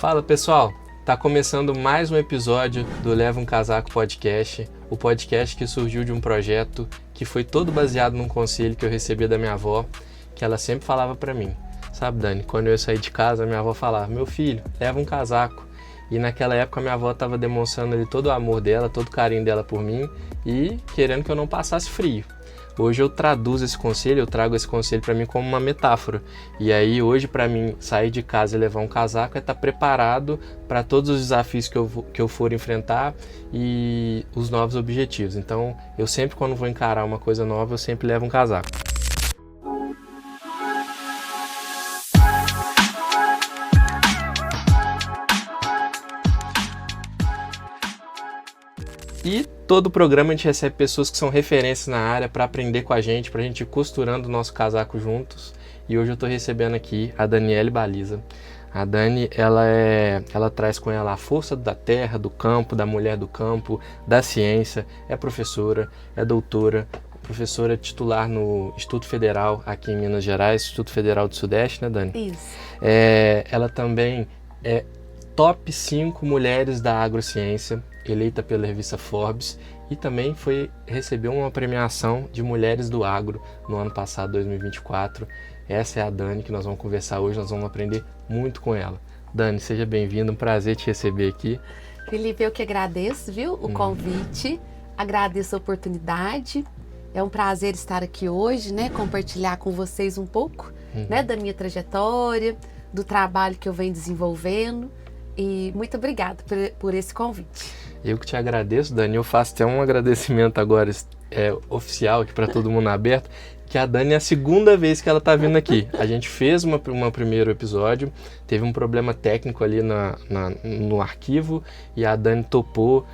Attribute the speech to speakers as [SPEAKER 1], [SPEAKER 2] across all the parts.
[SPEAKER 1] Fala pessoal, tá começando mais um episódio do Leva um Casaco Podcast, o podcast que surgiu de um projeto que foi todo baseado num conselho que eu recebi da minha avó, que ela sempre falava pra mim. Sabe, Dani, quando eu ia sair de casa, minha avó falava: meu filho, leva um casaco. E naquela época minha avó estava demonstrando ali todo o amor dela, todo o carinho dela por mim e querendo que eu não passasse frio. Hoje eu traduzo esse conselho, eu trago esse conselho para mim como uma metáfora. E aí hoje para mim sair de casa e levar um casaco é estar preparado para todos os desafios que eu for enfrentar e os novos objetivos. Então eu sempre, quando vou encarar uma coisa nova, eu sempre levo um casaco. E todo o programa a gente recebe pessoas que são referências na área para aprender com a gente ir costurando o nosso casaco juntos. E hoje eu estou recebendo aqui a Daniele Baliza. A Dani, ela traz com ela a força da terra, do campo, da mulher do campo, da ciência, é professora, é doutora, professora titular no Instituto Federal aqui em Minas Gerais, Instituto Federal do Sudeste, né, Dani?
[SPEAKER 2] Isso.
[SPEAKER 1] Ela também é top 5 mulheres da agrociência, eleita pela revista Forbes, e também recebeu uma premiação de Mulheres do Agro no ano passado, 2024. Essa é a Dani que nós vamos conversar hoje, nós vamos aprender muito com ela. Dani, seja bem-vinda, um prazer te receber aqui.
[SPEAKER 2] Felipe, eu que agradeço, viu, o convite, agradeço a oportunidade. É um prazer estar aqui hoje, né, compartilhar com vocês um pouco, né, da minha trajetória, do trabalho que eu venho desenvolvendo. E muito obrigada por esse convite.
[SPEAKER 1] Eu que te agradeço, Dani. Eu faço até um agradecimento agora oficial aqui para todo mundo aberto, que a Dani é a segunda vez que ela está vindo aqui. A gente fez um primeiro episódio, teve um problema técnico ali no arquivo e a Dani topou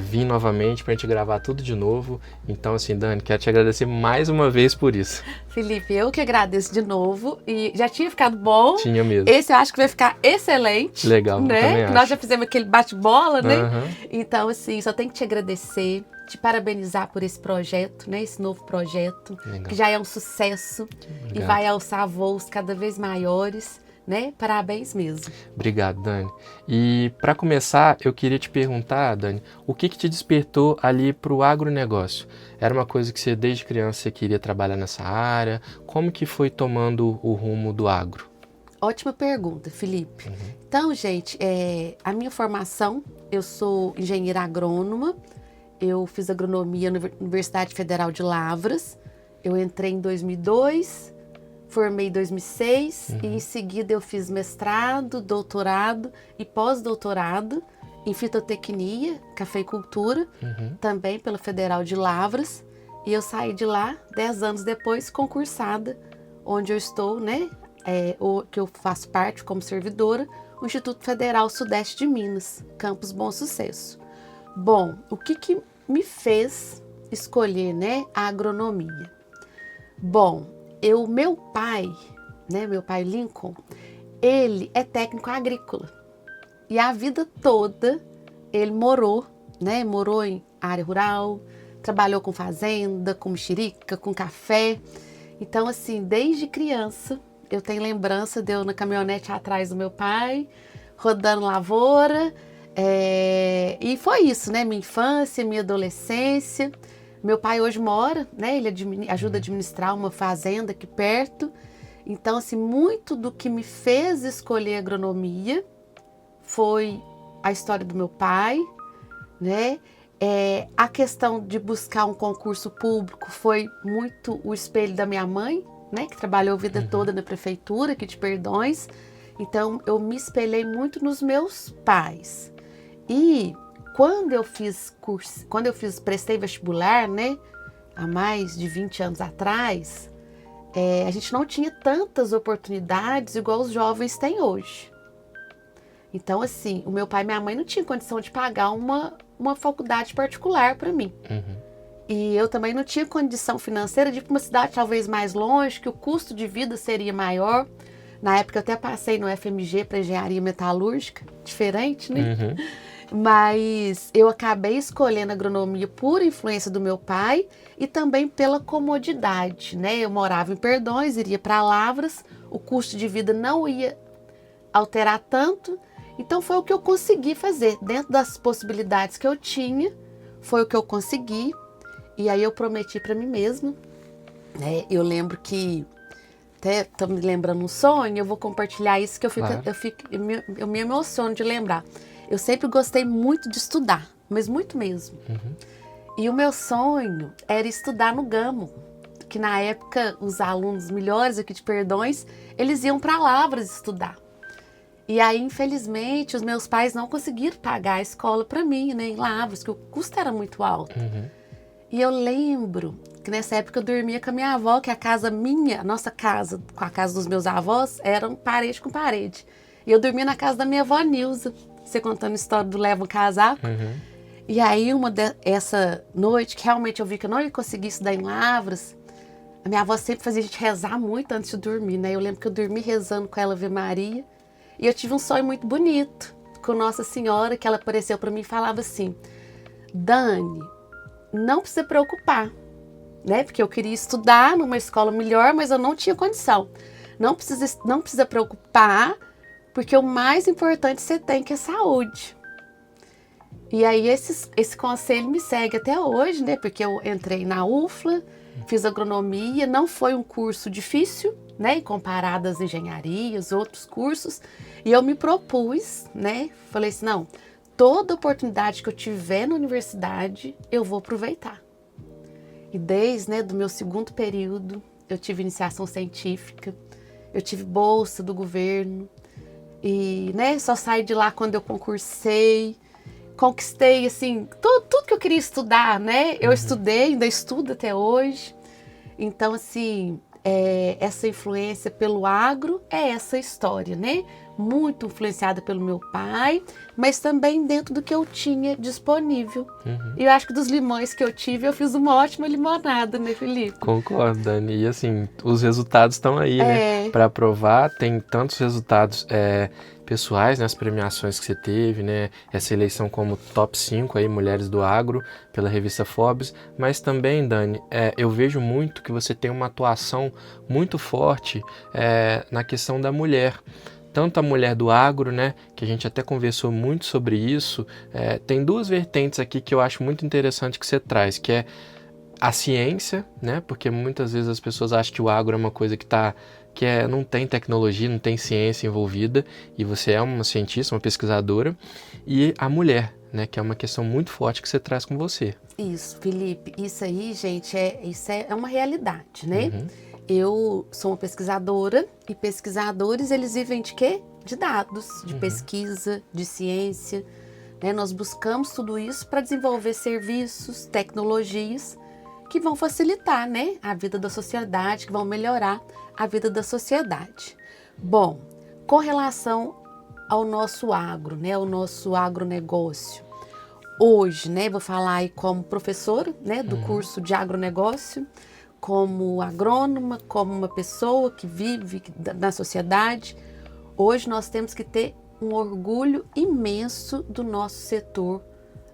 [SPEAKER 1] vir novamente para a gente gravar tudo de novo. Então, assim, Dani, quero te agradecer mais uma vez por isso.
[SPEAKER 2] Felipe, eu que agradeço de novo. E já tinha ficado bom.
[SPEAKER 1] Tinha mesmo.
[SPEAKER 2] Esse eu acho que vai ficar excelente.
[SPEAKER 1] Legal,
[SPEAKER 2] né?
[SPEAKER 1] também acho.
[SPEAKER 2] Nós já fizemos aquele bate-bola, né?
[SPEAKER 1] Uhum.
[SPEAKER 2] Então, assim, só tenho que te agradecer, te parabenizar por esse projeto, né? Esse novo projeto,
[SPEAKER 1] Legal.
[SPEAKER 2] que já é um sucesso.
[SPEAKER 1] Obrigado.
[SPEAKER 2] E vai alçar voos cada vez maiores. Né? Parabéns mesmo.
[SPEAKER 1] Obrigado, Dani. E para começar, eu queria te perguntar, Dani, o que te despertou ali para o agronegócio? Era uma coisa que você desde criança você queria trabalhar nessa área? Como que foi tomando o rumo do agro?
[SPEAKER 2] Ótima pergunta, Felipe. Então, gente, a minha formação, eu sou engenheira agrônoma, eu fiz agronomia na Universidade Federal de Lavras, eu entrei em 2002, formei em 2006 e em seguida eu fiz mestrado, doutorado e pós-doutorado em fitotecnia, cafeicultura, também pela Federal de Lavras. E eu saí de lá 10 anos depois, concursada, onde eu estou, né, que eu faço parte como servidora, o Instituto Federal Sudeste de Minas, Campus Bom Sucesso. Bom, o que me fez escolher, né, a agronomia? Bom, meu pai, né, meu pai Lincoln, ele é técnico agrícola e a vida toda ele morou em área rural, trabalhou com fazenda, com mexerica, com café. Então, assim, desde criança eu tenho lembrança de eu na caminhonete atrás do meu pai, rodando lavoura, e foi isso, né, minha infância, minha adolescência. Meu pai hoje mora, né? Ele ajuda a administrar uma fazenda aqui perto. Então, assim, muito do que me fez escolher agronomia foi a história do meu pai, né? A questão de buscar um concurso público foi muito o espelho da minha mãe, né? Que trabalhou a vida toda na prefeitura aqui de Perdões. Então, eu me espelhei muito nos meus pais. E quando eu prestei vestibular, né, há mais de 20 anos atrás, a gente não tinha tantas oportunidades igual os jovens têm hoje. Então, assim, o meu pai e minha mãe não tinham condição de pagar uma faculdade particular para mim. E eu também não tinha condição financeira de ir para uma cidade talvez mais longe, que o custo de vida seria maior. Na época eu até passei no FMG para engenharia metalúrgica, diferente, né? Mas eu acabei escolhendo agronomia por influência do meu pai e também pela comodidade, né? Eu morava em Perdões, iria para Lavras, o custo de vida não ia alterar tanto Então foi o que eu consegui fazer. Dentro das possibilidades que eu tinha, foi o que eu consegui. E aí eu prometi para mim mesma, né? Eu lembro que, até tô me lembrando um sonho, eu vou compartilhar isso que
[SPEAKER 1] Claro.
[SPEAKER 2] eu me emociono de lembrar. Eu sempre gostei muito de estudar, mas muito mesmo. E o meu sonho era estudar no Gamo, que na época os alunos melhores aqui de Perdões, eles iam para Lavras estudar. E aí, infelizmente, os meus pais não conseguiram pagar a escola para mim, né, em Lavras, que o custo era muito alto. E eu lembro que nessa época eu dormia com a minha avó, que a casa minha, a nossa casa, com a casa dos meus avós, eram parede com parede. E eu dormia na casa da minha avó Nilza, você contando a história do Leva um Casaco. E aí, essa noite, que realmente eu vi que eu não ia conseguir estudar em Lavras, a minha avó sempre fazia a gente rezar muito antes de dormir, né? Eu lembro que eu dormi rezando com ela Ave Maria. E eu tive um sonho muito bonito com Nossa Senhora, que ela apareceu para mim e falava assim: Dani, não precisa preocupar, né? Porque eu queria estudar numa escola melhor, mas eu não tinha condição. Não precisa preocupar, porque o mais importante você tem que é saúde. E aí esse conselho me segue até hoje, né? Porque eu entrei na UFLA, fiz agronomia, não foi um curso difícil, né? Comparado às engenharias, outros cursos. E eu me propus, né? Falei assim, não, toda oportunidade que eu tiver na universidade, eu vou aproveitar. E desde, né, do meu segundo período, eu tive iniciação científica, eu tive bolsa do governo. E, né, só saí de lá quando eu concursei. Conquistei, assim, tudo que eu queria estudar, né? Eu estudei, ainda estudo até hoje. Então, assim, essa influência pelo agro é essa história, né? Muito influenciada pelo meu pai, mas também dentro do que eu tinha disponível. E eu acho que dos limões que eu tive, eu fiz uma ótima limonada, né, Felipe?
[SPEAKER 1] Concordo, Dani. E assim, os resultados estão aí, né? Para provar, tem tantos resultados pessoais, né? As premiações que você teve, né? Essa eleição como top 5 aí, Mulheres do Agro, pela revista Forbes. Mas também, Dani, eu vejo muito que você tem uma atuação muito forte na questão da mulher. Tanto a mulher do agro, né, que a gente até conversou muito sobre isso, tem duas vertentes aqui que eu acho muito interessante que você traz, que é a ciência, né, porque muitas vezes as pessoas acham que o agro é uma coisa não tem tecnologia, não tem ciência envolvida, e você é uma cientista, uma pesquisadora, e a mulher, né, que é uma questão muito forte que você traz com você.
[SPEAKER 2] Isso, Felipe, isso aí, gente, isso é uma realidade, né? Eu sou uma pesquisadora e pesquisadores, eles vivem de quê? De dados, de pesquisa, de ciência, né? Nós buscamos tudo isso para desenvolver serviços, tecnologias que vão facilitar, né, a vida da sociedade, que vão melhorar a vida da sociedade. Bom, com relação ao nosso agro, né, ao nosso agronegócio, hoje, né, vou falar aí como professora, né, do curso de agronegócio, como agrônoma, como uma pessoa que vive na sociedade. Hoje nós temos que ter um orgulho imenso do nosso setor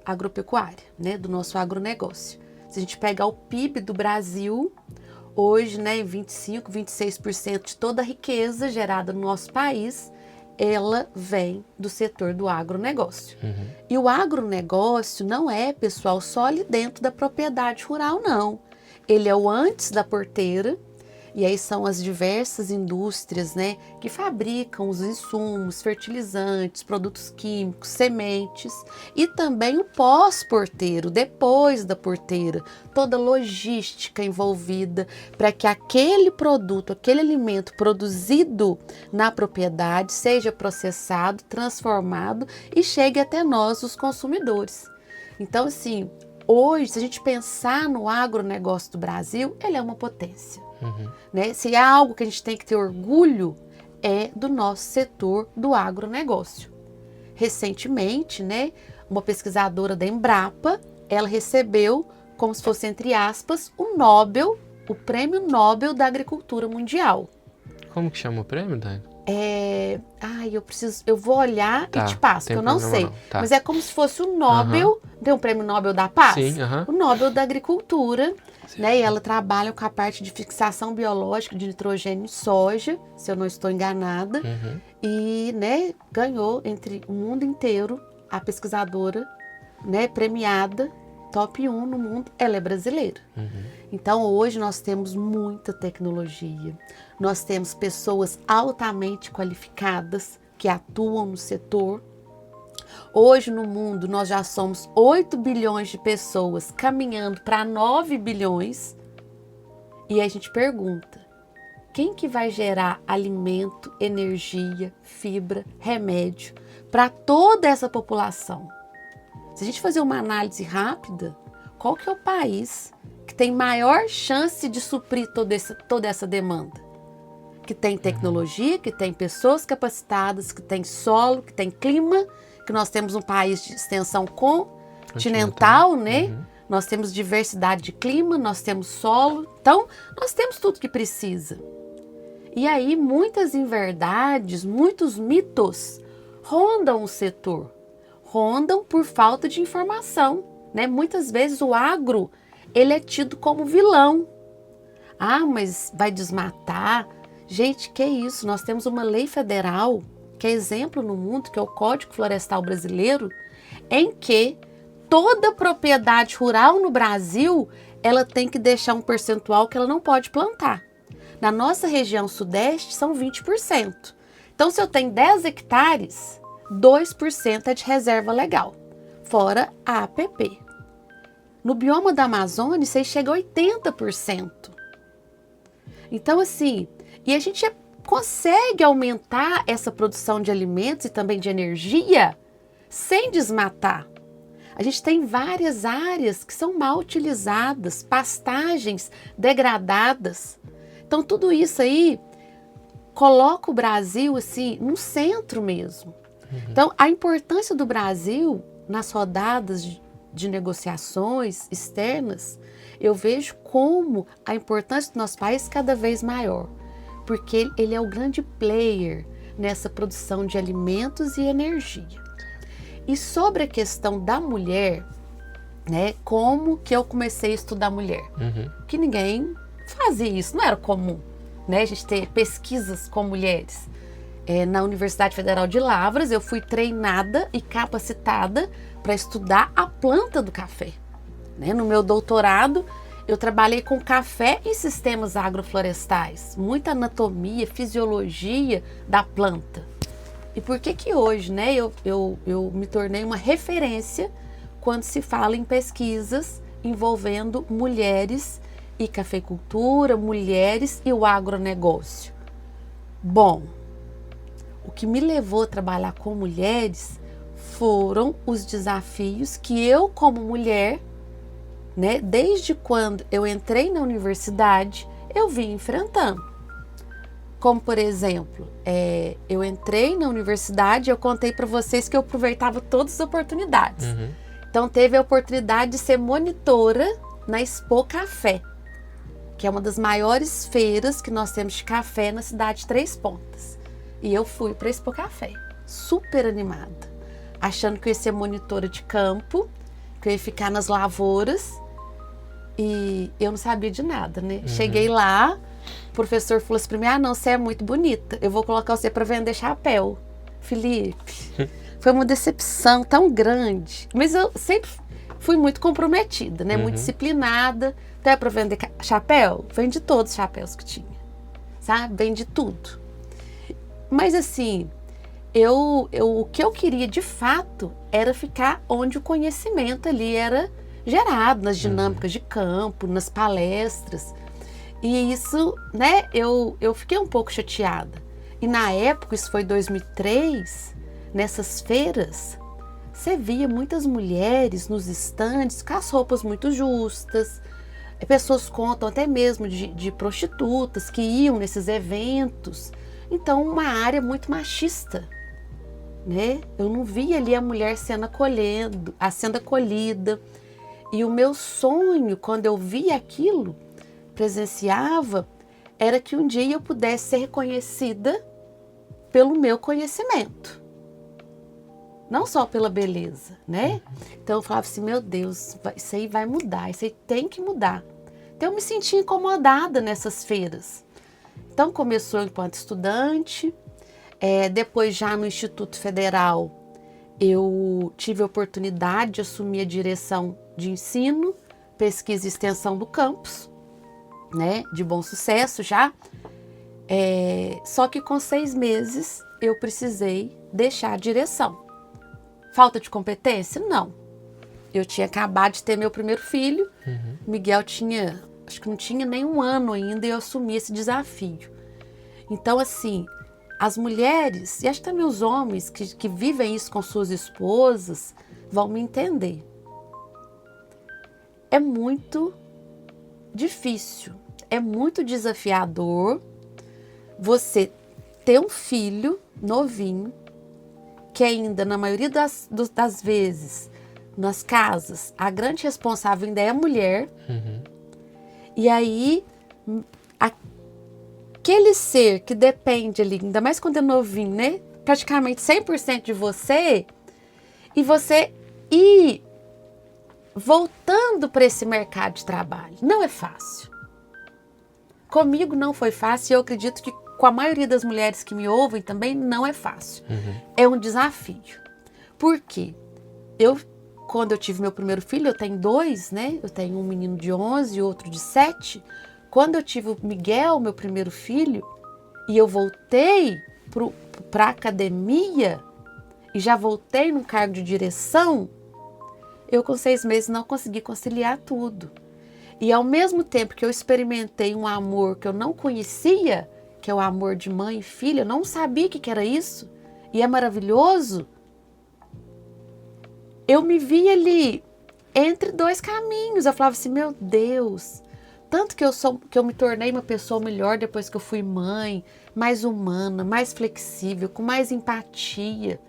[SPEAKER 2] agropecuário, né, do nosso agronegócio. Se a gente pegar o PIB do Brasil, hoje, né, 25%, 26% de toda a riqueza gerada no nosso país, ela vem do setor do agronegócio. E o agronegócio não é, pessoal, só ali dentro da propriedade rural, não. Ele é o antes da porteira, e aí são as diversas indústrias, né, que fabricam os insumos, fertilizantes, produtos químicos, sementes, e também o pós-porteiro, depois da porteira, toda a logística envolvida para que aquele produto, aquele alimento produzido na propriedade seja processado, transformado e chegue até nós, os consumidores. Então, assim, hoje, se a gente pensar no agronegócio do Brasil, ele é uma potência. Né? Se há algo que a gente tem que ter orgulho, é do nosso setor do agronegócio. Recentemente, né, uma pesquisadora da Embrapa, ela recebeu, como se fosse, entre aspas, o Prêmio Nobel da Agricultura Mundial.
[SPEAKER 1] Como que chama o prêmio, Dani?
[SPEAKER 2] Eu vou olhar e te passo, que eu não sei.
[SPEAKER 1] Tá.
[SPEAKER 2] Mas é como se fosse o Nobel, tem um Prêmio Nobel da Paz?
[SPEAKER 1] Sim,
[SPEAKER 2] o Nobel da Agricultura, né? E ela trabalha com a parte de fixação biológica de nitrogênio em soja, se eu não estou enganada. e, né, ganhou entre o mundo inteiro a pesquisadora, né, premiada, top 1 no mundo, ela é brasileira. Então hoje nós temos muita tecnologia, nós temos pessoas altamente qualificadas que atuam no setor. Hoje no mundo nós já somos 8 bilhões de pessoas caminhando para 9 bilhões e a gente pergunta, quem que vai gerar alimento, energia, fibra, remédio para toda essa população? Se a gente fazer uma análise rápida, qual que é o país que tem maior chance de suprir toda essa demanda? Que tem tecnologia, que tem pessoas capacitadas, que tem solo, que tem clima, que nós temos um país de extensão continental, né? Nós temos diversidade de clima, nós temos solo, então nós temos tudo que precisa. E aí muitas inverdades, muitos mitos rondam o setor, rondam por falta de informação, né? Muitas vezes o agro, ele é tido como vilão. Ah, mas vai desmatar? Gente, que isso? Nós temos uma lei federal, que é exemplo no mundo, que é o Código Florestal Brasileiro, em que toda propriedade rural no Brasil, ela tem que deixar um percentual que ela não pode plantar. Na nossa região sudeste, são 20%. Então, se eu tenho 10 hectares, 2% é de reserva legal, fora a APP. No bioma da Amazônia, isso aí chega a 80%. Então, assim, e a gente consegue aumentar essa produção de alimentos e também de energia sem desmatar. A gente tem várias áreas que são mal utilizadas, pastagens degradadas. Então, tudo isso aí coloca o Brasil, assim, no centro mesmo. Então, a importância do Brasil nas rodadas de negociações externas, eu vejo como a importância do nosso país é cada vez maior, porque ele é o grande player nessa produção de alimentos e energia. E sobre a questão da mulher, né, como que eu comecei a estudar mulher? Que ninguém fazia isso, não era comum, né, a gente ter pesquisas com mulheres. Na Universidade Federal de Lavras, eu fui treinada e capacitada para estudar a planta do café. Né? No meu doutorado, eu trabalhei com café e sistemas agroflorestais, muita anatomia, fisiologia da planta. E por que que hoje, né, eu me tornei uma referência quando se fala em pesquisas envolvendo mulheres e cafeicultura, mulheres e o agronegócio? Bom, o que me levou a trabalhar com mulheres foram os desafios que eu, como mulher, né, desde quando eu entrei na universidade, eu vim enfrentando. Como, por exemplo, eu entrei na universidade e eu contei para vocês que eu aproveitava todas as oportunidades. Então, teve a oportunidade de ser monitora na Expo Café, que é uma das maiores feiras que nós temos de café na cidade de Três Pontas. E eu fui para a Expo Café, super animada, achando que eu ia ser monitora de campo, que eu ia ficar nas lavouras, e eu não sabia de nada, né? Cheguei lá, o professor falou assim para mim, não, você é muito bonita, eu vou colocar você para vender chapéu. Felipe, foi uma decepção tão grande, mas eu sempre fui muito comprometida, né? Muito disciplinada, até para vender chapéu, vendi todos os chapéus que tinha, sabe? Vendi tudo. Mas assim, o que eu queria de fato era ficar onde o conhecimento ali era gerado, nas dinâmicas de campo, nas palestras. E isso, né, eu fiquei um pouco chateada. E na época, isso foi 2003, nessas feiras, você via muitas mulheres nos estandes com as roupas muito justas. Pessoas contam até mesmo de prostitutas que iam nesses eventos. Então, uma área muito machista, né? Eu não via ali a mulher sendo acolhida. E o meu sonho, quando eu via aquilo, presenciava, era que um dia eu pudesse ser reconhecida pelo meu conhecimento. Não só pela beleza, né? Então eu falava assim, meu Deus, isso aí vai mudar, isso aí tem que mudar. Então eu me senti incomodada nessas feiras. Então começou enquanto estudante, Depois, já no Instituto Federal, eu tive a oportunidade de assumir a direção de ensino, pesquisa e extensão do campus, né? De bom sucesso já. Só que com 6 meses eu precisei deixar a direção. Falta de competência? Não. Eu tinha acabado de ter meu primeiro filho. Miguel tinha, acho que não tinha nem 1 ano ainda, e eu assumi esse desafio. Então, assim, as mulheres, e acho que também os homens que vivem isso com suas esposas, vão me entender. É muito difícil, é muito desafiador você ter um filho novinho, que ainda, na maioria das vezes, nas casas, a grande responsável ainda é a mulher. E aí, aquele ser que depende ali, ainda mais quando é novinho, né? Praticamente 100% de você, e você ir voltando para esse mercado de trabalho. Não é fácil. Comigo não foi fácil, e eu acredito que com a maioria das mulheres que me ouvem também não é fácil. É um desafio. Por quê? Quando eu tive meu primeiro filho, eu tenho 2, né? Eu tenho um menino de 11 e outro de 7. Quando eu tive o Miguel, meu primeiro filho, e eu voltei para a academia, e já voltei num cargo de direção, eu com 6 meses não consegui conciliar tudo. E ao mesmo tempo que eu experimentei um amor que eu não conhecia, que é o amor de mãe e filha, eu não sabia o que era isso, e é maravilhoso, eu me vi ali entre 2 caminhos. Eu falava assim, meu Deus, tanto que eu me tornei uma pessoa melhor depois que eu fui mãe, mais humana, mais flexível, com mais empatia.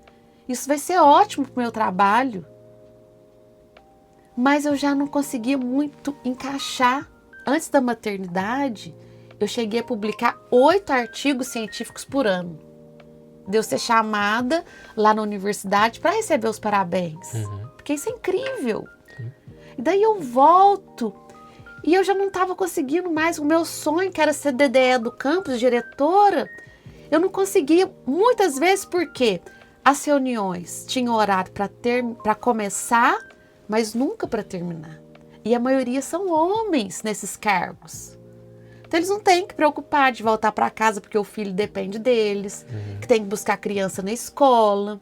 [SPEAKER 2] Isso vai ser ótimo para o meu trabalho. Mas eu já não conseguia muito encaixar. Antes da maternidade, eu cheguei a publicar 8 artigos científicos por ano. De eu ser chamada lá na universidade para receber os parabéns. Porque isso é incrível. E daí eu volto e eu já não estava conseguindo mais. O meu sonho, que era ser DDE do campus, diretora, eu não conseguia muitas vezes, porque as reuniões tinham horário para começar, mas nunca para terminar. E a maioria são homens nesses cargos. Então eles não têm que preocupar de voltar para casa porque o filho depende deles, que tem que buscar a criança na escola.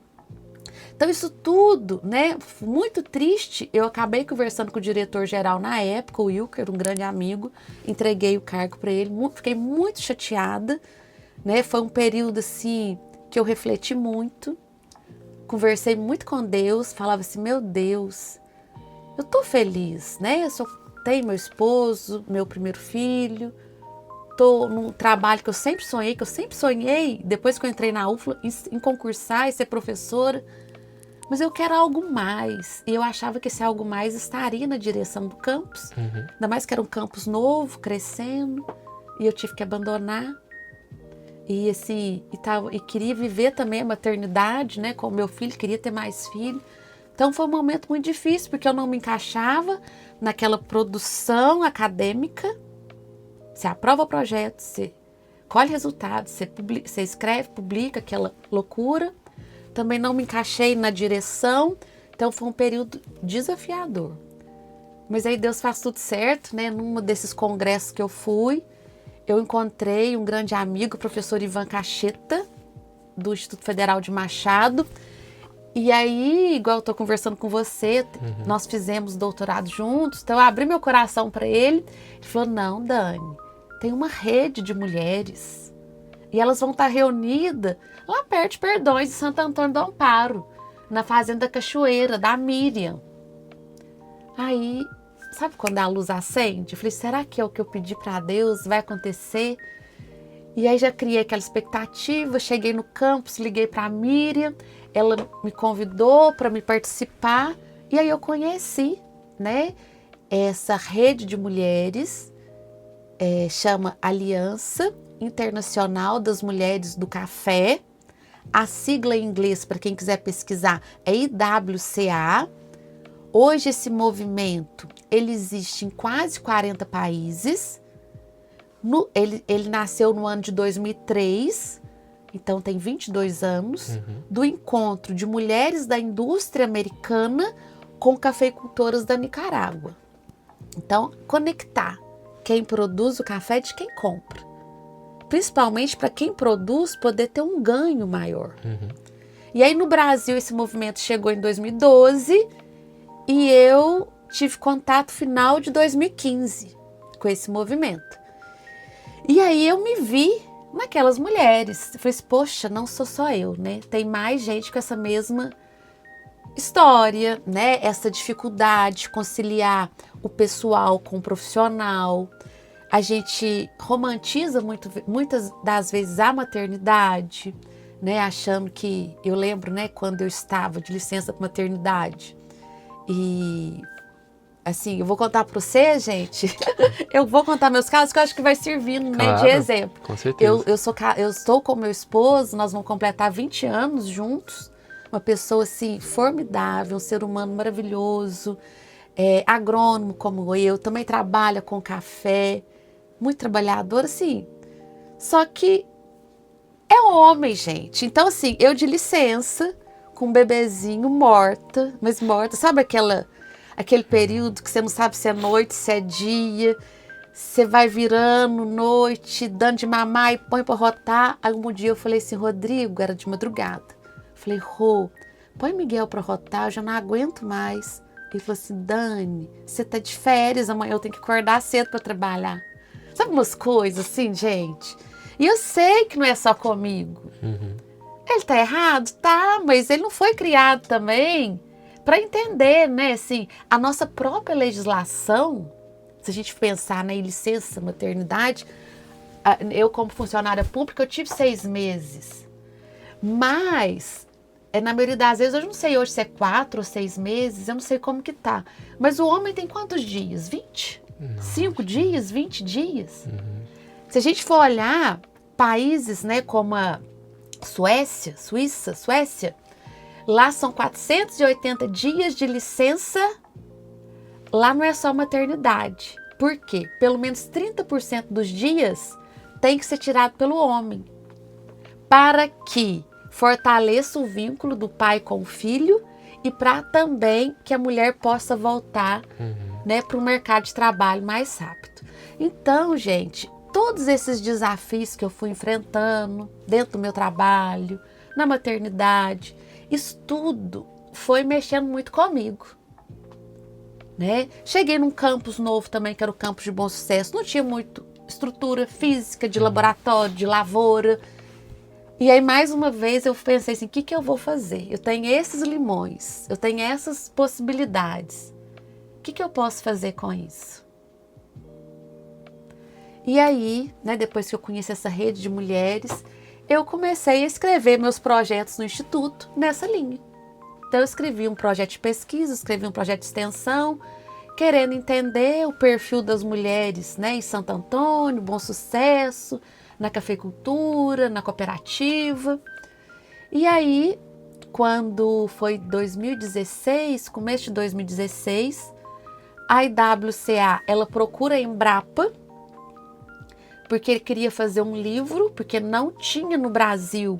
[SPEAKER 2] Então isso tudo, né, muito triste. Eu acabei conversando com o diretor-geral na época, o Wilker, um grande amigo, entreguei o cargo para ele, fiquei muito chateada, né? Foi um período assim que eu refleti muito, conversei muito com Deus, falava assim, meu Deus, eu tô feliz, né? Tenho meu esposo, meu primeiro filho, tô num trabalho que eu sempre sonhei, depois que eu entrei na UFLA, em concursar e ser professora, mas eu quero algo mais. E eu achava que esse algo mais estaria na direção do campus, ainda mais que era um campus novo, crescendo, e eu tive que abandonar. E queria viver também a maternidade, né, com o meu filho, queria ter mais filho. Então foi um momento muito difícil, porque eu não me encaixava naquela produção acadêmica. Você aprova o projeto, você colhe resultados, você escreve, publica, aquela loucura. Também não me encaixei na direção, então foi um período desafiador. Mas aí Deus faz tudo certo, né? Num desses congressos que eu fui, eu encontrei um grande amigo, o professor Ivan Cacheta, do Instituto Federal de Machado. E aí, igual eu estou conversando com você, nós fizemos doutorado juntos, então eu abri meu coração para ele. Ele falou, não, Dani, tem uma rede de mulheres e elas vão estar reunidas lá perto de Perdões, de Santo Antônio do Amparo, na Fazenda Cachoeira, da Miriam. Aí, sabe quando a luz acende? Eu falei, será que é o que eu pedi para Deus? Vai acontecer? E aí já criei aquela expectativa, cheguei no campus, liguei para a Miriam, ela me convidou para me participar, e aí eu conheci, né, essa rede de mulheres, chama Aliança Internacional das Mulheres do Café. A sigla em inglês, para quem quiser pesquisar, é IWCA. Hoje esse movimento, ele existe em quase 40 países. Ele nasceu no ano de 2003, então tem 22 anos, do encontro de mulheres da indústria americana com cafeicultoras da Nicarágua. Então, conectar quem produz o café de quem compra. Principalmente para quem produz poder ter um ganho maior. E aí no Brasil esse movimento chegou em 2012 e eu tive contato final de 2015 com esse movimento. E aí eu me vi naquelas mulheres. Eu falei assim, poxa, não sou só eu, né? Tem mais gente com essa mesma história, né? Essa dificuldade de conciliar o pessoal com o profissional. A gente romantiza muitas das vezes a maternidade, né? Achando que... Eu lembro, né? Quando eu estava de licença para maternidade. E... Assim, eu vou contar para você, gente. Eu vou contar meus casos que eu acho que vai servindo, né, de exemplo.
[SPEAKER 1] Com certeza.
[SPEAKER 2] Eu estou com meu esposo, nós vamos completar 20 anos juntos. Uma pessoa, assim, formidável, um ser humano maravilhoso. Agrônomo como eu, também trabalha com café. Muito trabalhador, assim. Só que é homem, gente. Então, assim, eu de licença, com um bebezinho morta. Sabe aquele período que você não sabe se é noite, se é dia, você vai virando noite, dando de mamar e põe para rotar. Aí um dia eu falei assim, Rodrigo, era de madrugada. Falei, Rô, põe Miguel para rotar, eu já não aguento mais. Ele falou assim, Dani, você tá de férias, amanhã eu tenho que acordar cedo para trabalhar. Sabe umas coisas assim, gente? E eu sei que não é só comigo. Ele tá errado? Tá, mas ele não foi criado também para entender, né, assim, a nossa própria legislação, se a gente pensar na licença maternidade, eu como funcionária pública, eu tive 6 meses, mas, na maioria das vezes, eu não sei hoje se é 4 ou 6 meses, eu não sei como que tá, mas o homem tem quantos dias? 20? 5 dias? 20 dias? Se a gente for olhar países, né, como a Suécia, lá são 480 dias de licença, lá não é só maternidade. Por quê? Pelo menos 30% dos dias tem que ser tirado pelo homem, para que fortaleça o vínculo do pai com o filho e para também que a mulher possa voltar, né, para o mercado de trabalho mais rápido. Então, gente, todos esses desafios que eu fui enfrentando dentro do meu trabalho, na maternidade, isso tudo foi mexendo muito comigo, né? Cheguei num campus novo também, que era o campus de Bom Sucesso. Não tinha muito estrutura física de laboratório, de lavoura. E aí, mais uma vez, eu pensei assim, o que eu vou fazer? Eu tenho esses limões, eu tenho essas possibilidades. O que eu posso fazer com isso? E aí, né, depois que eu conheci essa rede de mulheres, eu comecei a escrever meus projetos no Instituto nessa linha. Então eu escrevi um projeto de pesquisa, escrevi um projeto de extensão, querendo entender o perfil das mulheres, né, em Santo Antônio, Bom Sucesso, na cafeicultura, na cooperativa. E aí, quando foi 2016, começo de 2016, a IWCA, ela procura a Embrapa, porque ele queria fazer um livro, porque não tinha no Brasil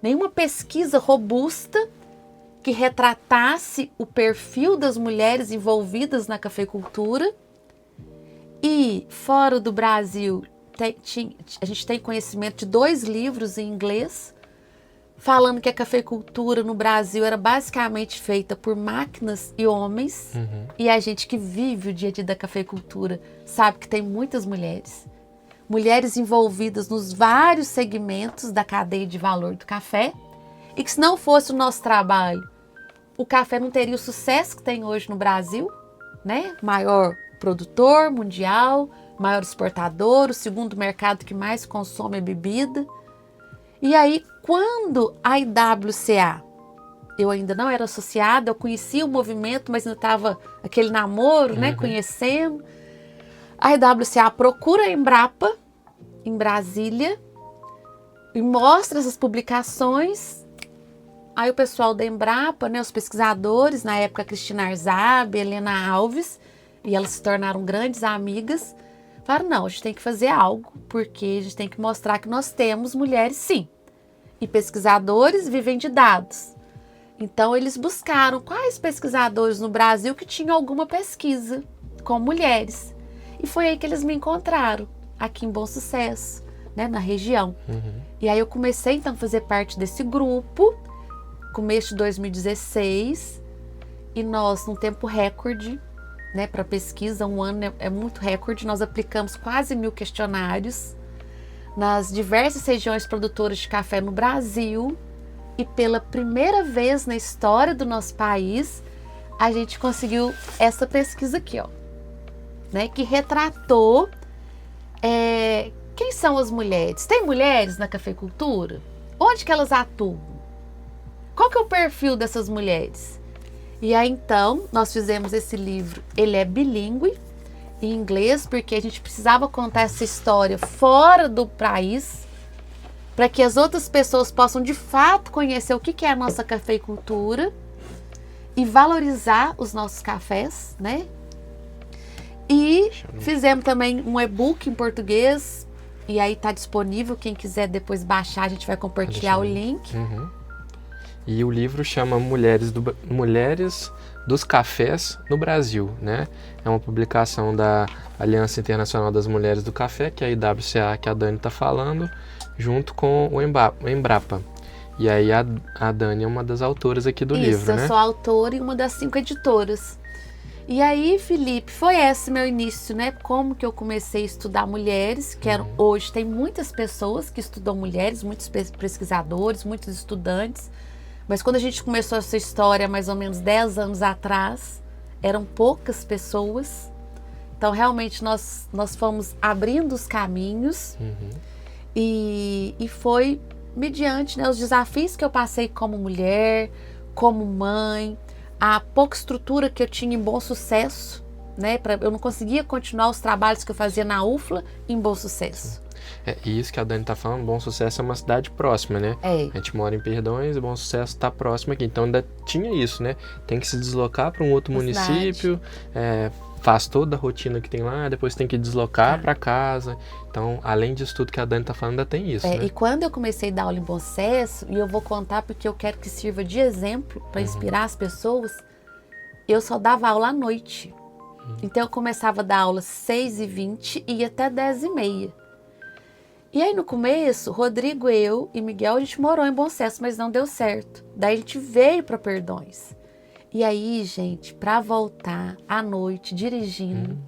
[SPEAKER 2] nenhuma pesquisa robusta que retratasse o perfil das mulheres envolvidas na cafeicultura. E fora do Brasil, a gente tem conhecimento de 2 livros em inglês, falando que a cafeicultura no Brasil era basicamente feita por máquinas e homens. E a gente que vive o dia a dia da cafeicultura sabe que tem muitas mulheres. Mulheres envolvidas nos vários segmentos da cadeia de valor do café, e que se não fosse o nosso trabalho, o café não teria o sucesso que tem hoje no Brasil, né? Maior produtor mundial, maior exportador, o segundo mercado que mais consome a bebida. E aí, quando a IWCA, eu ainda não era associada, eu conhecia o movimento, mas ainda estava aquele namoro, né? Conhecendo. A IWCA procura a Embrapa, em Brasília, e mostra essas publicações. Aí o pessoal da Embrapa, né, os pesquisadores, na época Cristina Arzabi, Helena Alves, e elas se tornaram grandes amigas, falaram, não, a gente tem que fazer algo, porque a gente tem que mostrar que nós temos mulheres sim. e pesquisadores vivem de dados. Então, eles buscaram quais pesquisadores no Brasil que tinham alguma pesquisa com mulheres. E foi aí que eles me encontraram, aqui em Bom Sucesso, né, na região. E aí eu comecei, então, a fazer parte desse grupo, começo de 2016, e nós, num tempo recorde, né, para pesquisa, um ano é muito recorde, nós aplicamos quase 1.000 questionários nas diversas regiões produtoras de café no Brasil, e pela primeira vez na história do nosso país, a gente conseguiu essa pesquisa aqui, ó, né, que retratou quem são as mulheres. Tem mulheres na cafeicultura? Onde que elas atuam? Qual que é o perfil dessas mulheres? E aí, então, nós fizemos esse livro. Ele é bilíngue em inglês, porque a gente precisava contar essa história fora do país, para que as outras pessoas possam, de fato, conhecer o que é a nossa cafeicultura e valorizar os nossos cafés, né? E fizemos também um e-book em português, e aí está disponível, quem quiser depois baixar, a gente vai compartilhar o link.
[SPEAKER 1] E o livro chama Mulheres dos Cafés no Brasil, né? É uma publicação da Aliança Internacional das Mulheres do Café, que é a IWCA, que a Dani está falando, junto com o Embrapa. E aí a Dani é uma das autoras aqui do livro, né?
[SPEAKER 2] Isso, eu sou autora e uma das 5 editoras. E aí, Felipe, foi esse meu início, né? Como que eu comecei a estudar mulheres, que hoje tem muitas pessoas que estudam mulheres, muitos pesquisadores, muitos estudantes. Mas quando a gente começou essa história, mais ou menos 10 anos atrás, eram poucas pessoas. Então, realmente, nós fomos abrindo os caminhos. E foi mediante, né, os desafios que eu passei como mulher, como mãe, a pouca estrutura que eu tinha em Bom Sucesso, né? Eu não conseguia continuar os trabalhos que eu fazia na UFLA em Bom Sucesso.
[SPEAKER 1] E isso que a Dani tá falando, Bom Sucesso é uma cidade próxima, né? A gente mora em Perdões e Bom Sucesso tá próximo aqui. Então ainda tinha isso, né? Tem que se deslocar para um outro município, faz toda a rotina que tem lá, depois tem que deslocar para casa. Então, além disso tudo que a Dani tá falando, ainda tem isso, né?
[SPEAKER 2] E quando eu comecei a dar aula em Bom Sucesso, e eu vou contar porque eu quero que sirva de exemplo para inspirar as pessoas, eu só dava aula à noite. Então eu começava a dar aula às 6h20 e ia até 10h30. E aí no começo, Rodrigo, eu e Miguel, a gente morou em Bom Sucesso, mas não deu certo. Daí a gente veio para Perdões. E aí, gente, para voltar à noite, dirigindo,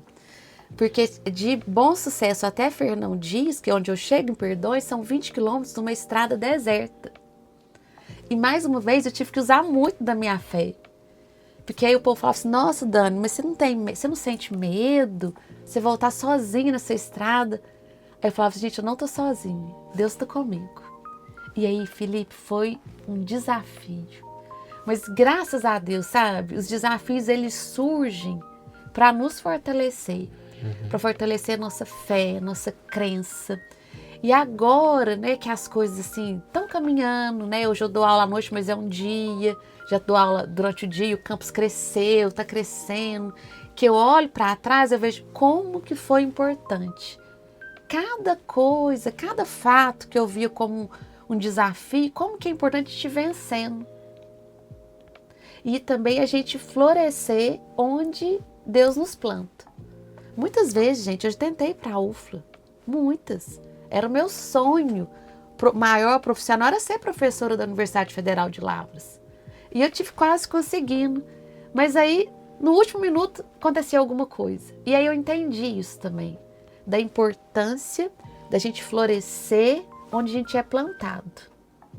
[SPEAKER 2] porque de Bom Sucesso até Fernão Dias, que é onde eu chego em Perdões, são 20 quilômetros de uma estrada deserta. E mais uma vez eu tive que usar muito da minha fé. Porque aí o povo falava assim, nossa, Dani, mas você não sente medo? Você voltar sozinha nessa estrada? Aí eu falava, gente, eu não tô sozinha, Deus tá comigo. E aí, Felipe, foi um desafio. Mas graças a Deus, sabe, os desafios eles surgem para nos fortalecer, para fortalecer nossa fé, nossa crença. E agora, né, que as coisas assim estão caminhando, né? Hoje eu dou aula à noite, mas é um dia, já dou aula durante o dia, o campus cresceu, está crescendo. Que eu olho para trás, eu vejo como que foi importante. Cada coisa, cada fato que eu via como um desafio, como que é importante te vencendo. E também a gente florescer onde Deus nos planta. Muitas vezes, gente, eu tentei ir para a UFLA. Muitas. Era o meu sonho maior profissional, era ser professora da Universidade Federal de Lavras. E eu tive quase conseguindo. Mas aí, no último minuto, aconteceu alguma coisa. E aí eu entendi isso também. Da importância da gente florescer onde a gente é plantado.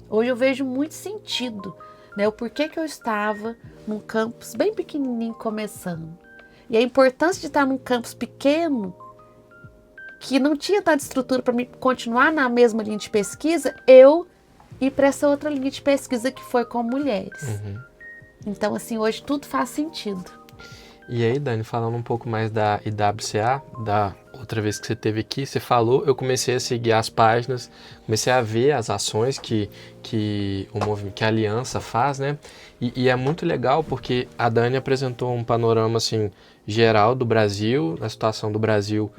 [SPEAKER 2] Hoje eu vejo muito sentido, né? O porquê que eu estava num campus bem pequenininho começando. E a importância de estar num campus pequeno, que não tinha tanta estrutura para mim continuar na mesma linha de pesquisa, eu ir para essa outra linha de pesquisa que foi com mulheres. Então, assim, hoje tudo faz sentido.
[SPEAKER 1] E aí, Dani, falando um pouco mais da IWCA, da outra vez que você esteve aqui, você falou, eu comecei a seguir as páginas, comecei a ver as ações que a Aliança faz, né? E é muito legal porque a Dani apresentou um panorama, assim, geral do Brasil, a situação do Brasil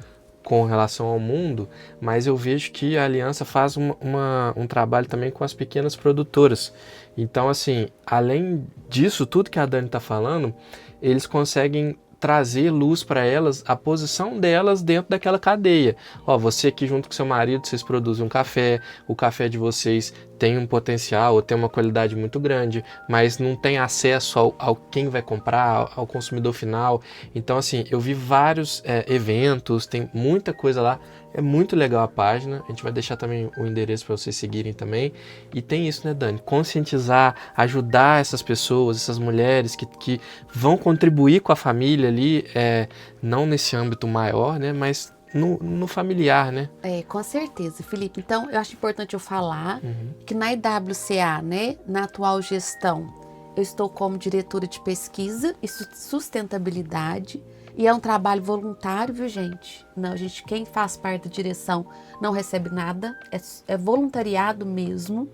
[SPEAKER 1] com relação ao mundo, mas eu vejo que a Aliança faz um trabalho também com as pequenas produtoras. Então, assim, além disso, tudo que a Dani está falando, eles conseguem trazer luz para elas, a posição delas dentro daquela cadeia. Ó, você aqui junto com seu marido, vocês produzem um café, o café de vocês tem um potencial, ou tem uma qualidade muito grande, mas não tem acesso ao quem vai comprar, ao consumidor final. Então, assim, eu vi vários eventos, tem muita coisa lá. É muito legal a página, a gente vai deixar também o endereço para vocês seguirem também. E tem isso, né, Dani? Conscientizar, ajudar essas pessoas, essas mulheres que vão contribuir com a família ali, não nesse âmbito maior, né, mas no familiar, né?
[SPEAKER 2] Com certeza, Felipe. Então, eu acho importante eu falar que na IWCA, né, na atual gestão, eu estou como diretora de pesquisa e sustentabilidade. E é um trabalho voluntário, viu, gente? Não, gente, quem faz parte da direção não recebe nada, é voluntariado mesmo.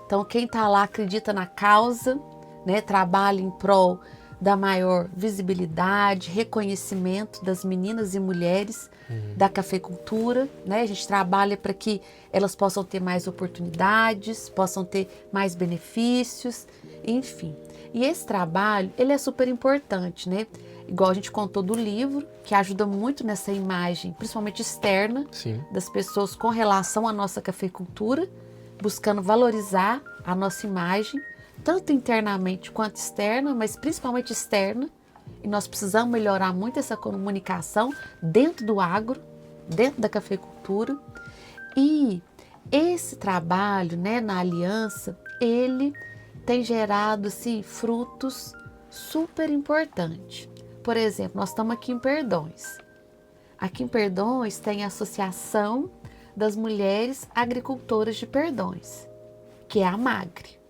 [SPEAKER 2] Então, quem está lá acredita na causa, né? Trabalha em prol da maior visibilidade, reconhecimento das meninas e mulheres da cafeicultura, né? A gente trabalha para que elas possam ter mais oportunidades, possam ter mais benefícios, enfim. E esse trabalho, ele é super importante, né? Igual a gente contou do livro, que ajuda muito nessa imagem, principalmente externa,
[SPEAKER 1] Sim.
[SPEAKER 2] das pessoas com relação à nossa cafeicultura, buscando valorizar a nossa imagem, tanto internamente quanto externa, mas principalmente externa. E nós precisamos melhorar muito essa comunicação dentro do agro, dentro da cafeicultura. E esse trabalho, né, na Aliança, ele tem gerado assim, frutos super importantes. Por exemplo, nós estamos aqui em Perdões. Aqui em Perdões tem a Associação das Mulheres Agricultoras de Perdões, que é a AMAGRE.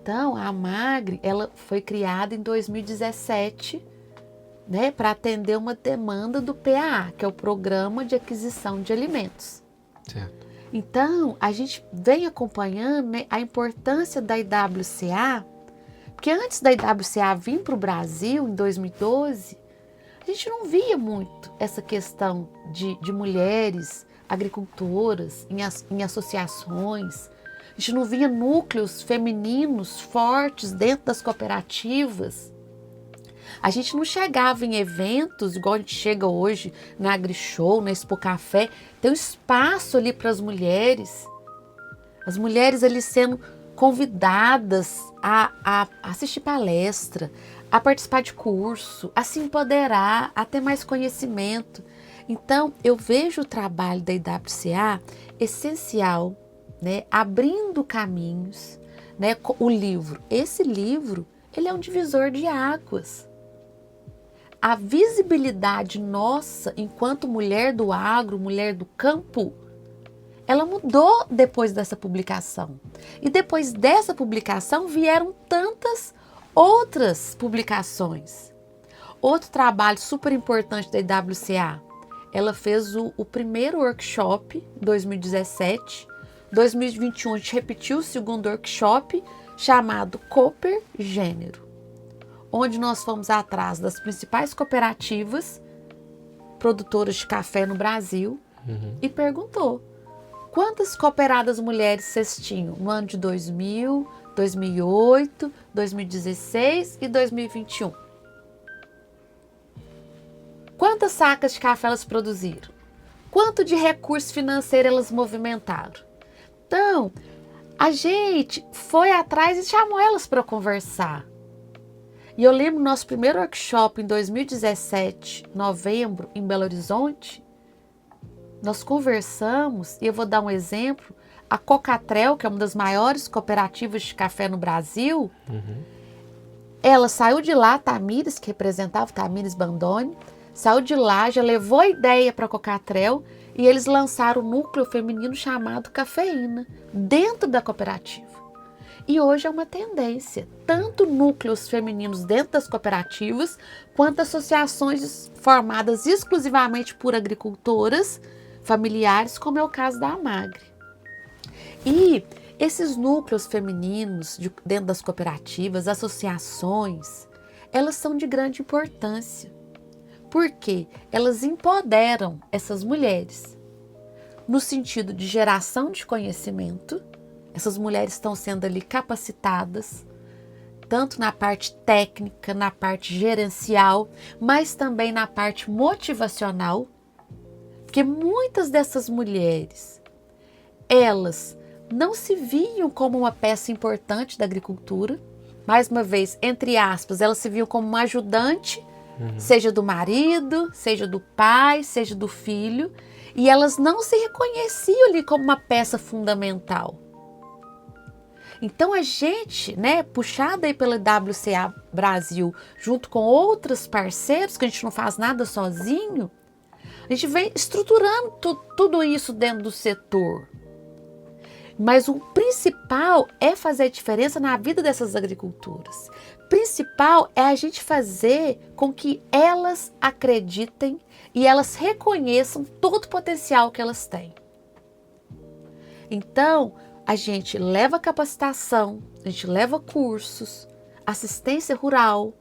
[SPEAKER 2] Então, a AMAGRE, ela foi criada em 2017, né, para atender uma demanda do PAA, que é o Programa de Aquisição de Alimentos.
[SPEAKER 1] Certo.
[SPEAKER 2] Então, a gente vem acompanhando, né, a importância da IWCA, porque antes da IWCA vir para o Brasil, em 2012, a gente não via muito essa questão de mulheres agricultoras em associações. A gente não via núcleos femininos fortes dentro das cooperativas. A gente não chegava em eventos, igual a gente chega hoje na AgriShow, na Expo Café, tem um espaço ali para as mulheres. As mulheres ali sendo convidadas a assistir palestra, a participar de curso, a se empoderar, a ter mais conhecimento. Então, eu vejo o trabalho da IWCA essencial, né, abrindo caminhos, né, o livro. Esse livro, ele é um divisor de águas. A visibilidade nossa, enquanto mulher do agro, mulher do campo, ela mudou depois dessa publicação. E depois dessa publicação vieram tantas outras publicações. Outro trabalho super importante da IWCA, ela fez o primeiro workshop em 2017. 2021 a gente repetiu o segundo workshop, chamado Cooper Gênero, onde nós fomos atrás das principais cooperativas produtoras de café no Brasil e perguntou: quantas cooperadas mulheres vocês tinham no ano de 2000, 2008, 2016 e 2021? Quantas sacas de café elas produziram? Quanto de recurso financeiro elas movimentaram? Então, a gente foi atrás e chamou elas para conversar. E eu lembro do nosso primeiro workshop em 2017, novembro, em Belo Horizonte. Nós conversamos, e eu vou dar um exemplo, a Cocatrel, que é uma das maiores cooperativas de café no Brasil, ela saiu de lá, Tamires, que representava Tamires Bandone, saiu de lá, já levou a ideia para a Cocatrel e eles lançaram um núcleo feminino chamado Cafeína, dentro da cooperativa. E hoje é uma tendência, tanto núcleos femininos dentro das cooperativas, quanto associações formadas exclusivamente por agricultoras familiares, como é o caso da AMAGRE. E esses núcleos femininos dentro das cooperativas, associações, elas são de grande importância, Porque elas empoderam essas mulheres no sentido de geração de conhecimento. Essas mulheres estão sendo ali capacitadas, tanto na parte técnica, na parte gerencial, mas também na parte motivacional. Porque muitas dessas mulheres, elas não se viam como uma peça importante da agricultura. Mais uma vez, entre aspas, elas se viam como uma ajudante, seja do marido, seja do pai, seja do filho, e elas não se reconheciam ali como uma peça fundamental. Então a gente, puxada aí pela WCA Brasil, junto com outros parceiros, que a gente não faz nada sozinho, a gente vem estruturando tudo isso dentro do setor. Mas o principal é fazer a diferença na vida dessas agricultoras. O principal é a gente fazer com que elas acreditem e elas reconheçam todo o potencial que elas têm. Então, a gente leva capacitação, a gente leva cursos, assistência rural,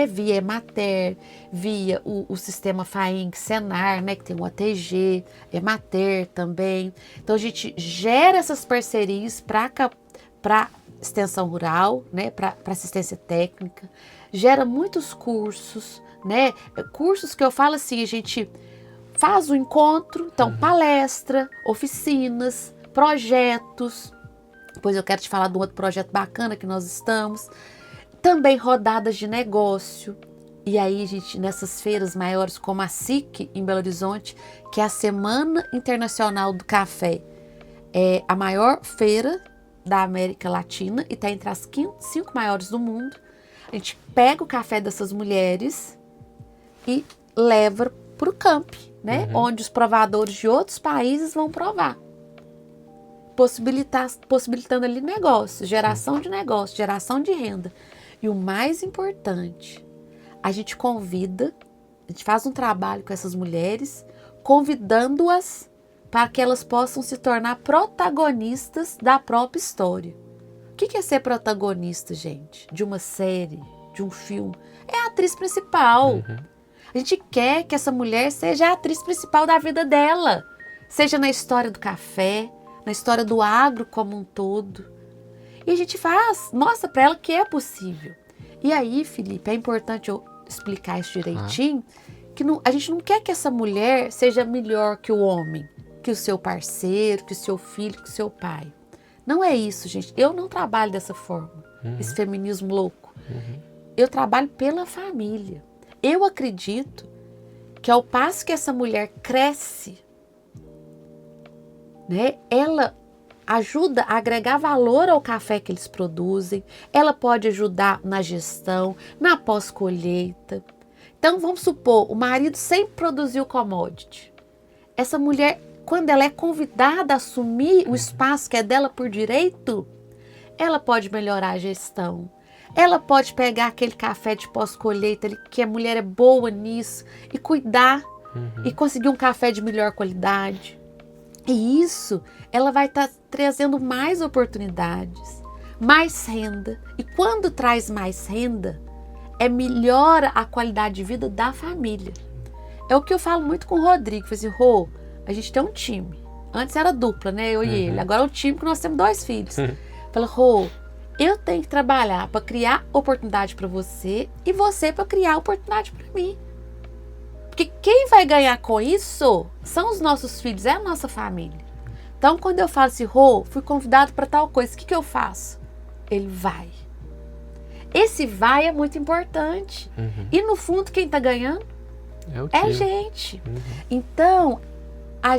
[SPEAKER 2] via Emater, via o sistema FAENG, Senar, que tem o ATG, Emater também. Então a gente gera essas parcerias para extensão rural, para assistência técnica, gera muitos cursos, cursos que eu falo assim, a gente faz o encontro, então palestra, oficinas, projetos. Depois eu quero te falar de um outro projeto bacana que nós estamos. Também rodadas de negócio. E aí, gente, nessas feiras maiores como a SIC em Belo Horizonte, que é a Semana Internacional do Café, é a maior feira da América Latina e está entre as 5 maiores do mundo. A gente pega o café dessas mulheres e leva para o camp, onde os provadores de outros países vão provar. Possibilitando ali negócio, geração de negócio, geração de renda. E o mais importante, a gente faz um trabalho com essas mulheres, convidando-as para que elas possam se tornar protagonistas da própria história. O que é ser protagonista, gente? De uma série, de um filme? É a atriz principal. A gente quer que essa mulher seja a atriz principal da vida dela, seja na história do café, na história do agro como um todo. E a gente mostra para ela que é possível. E aí, Felipe, é importante eu explicar isso direitinho, que a gente não quer que essa mulher seja melhor que o homem, que o seu parceiro, que o seu filho, que o seu pai. Não é isso, gente. Eu não trabalho dessa forma, esse feminismo louco. Eu trabalho pela família. Eu acredito que ao passo que essa mulher cresce, ela ajuda a agregar valor ao café que eles produzem, ela pode ajudar na gestão, na pós-colheita. Então, vamos supor, o marido sempre produziu commodity. Essa mulher, quando ela é convidada a assumir o espaço que é dela por direito, ela pode melhorar a gestão. Ela pode pegar aquele café de pós-colheita, que a mulher é boa nisso, e cuidar, e conseguir um café de melhor qualidade. E isso, ela vai estar trazendo mais oportunidades, mais renda. E quando traz mais renda, melhora a qualidade de vida da família. É o que eu falo muito com o Rodrigo. Eu falei assim, a gente tem um time. Antes era dupla, eu e ele. Agora é um time que nós temos 2 filhos. Falei, eu tenho que trabalhar para criar oportunidade para você e você para criar oportunidade para mim. Porque quem vai ganhar com isso são os nossos filhos, é a nossa família. Então, quando eu falo assim, fui convidado para tal coisa, o que eu faço? Ele vai. Esse vai é muito importante. E no fundo, quem está ganhando é a gente. Então, a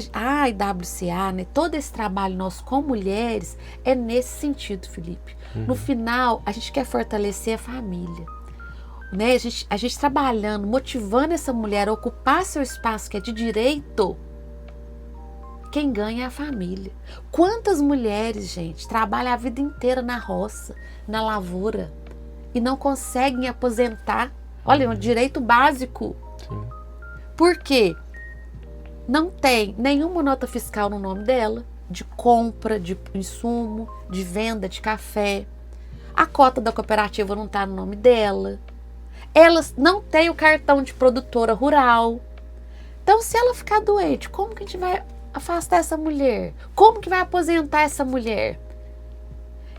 [SPEAKER 2] IWCA, todo esse trabalho nosso com mulheres é nesse sentido, Felipe. No final, a gente quer fortalecer a família. A gente trabalhando, motivando essa mulher a ocupar seu espaço que é de direito, quem ganha é a família. Quantas mulheres, gente, trabalham a vida inteira na roça, na lavoura e não conseguem aposentar? Olha, é um direito básico.
[SPEAKER 1] Sim.
[SPEAKER 2] Por quê? Não tem nenhuma nota fiscal no nome dela, de compra, de insumo, de venda de café. A cota da cooperativa não está no nome dela. Elas não têm o cartão de produtora rural. Então, se ela ficar doente, como que a gente vai afastar essa mulher? Como que vai aposentar essa mulher?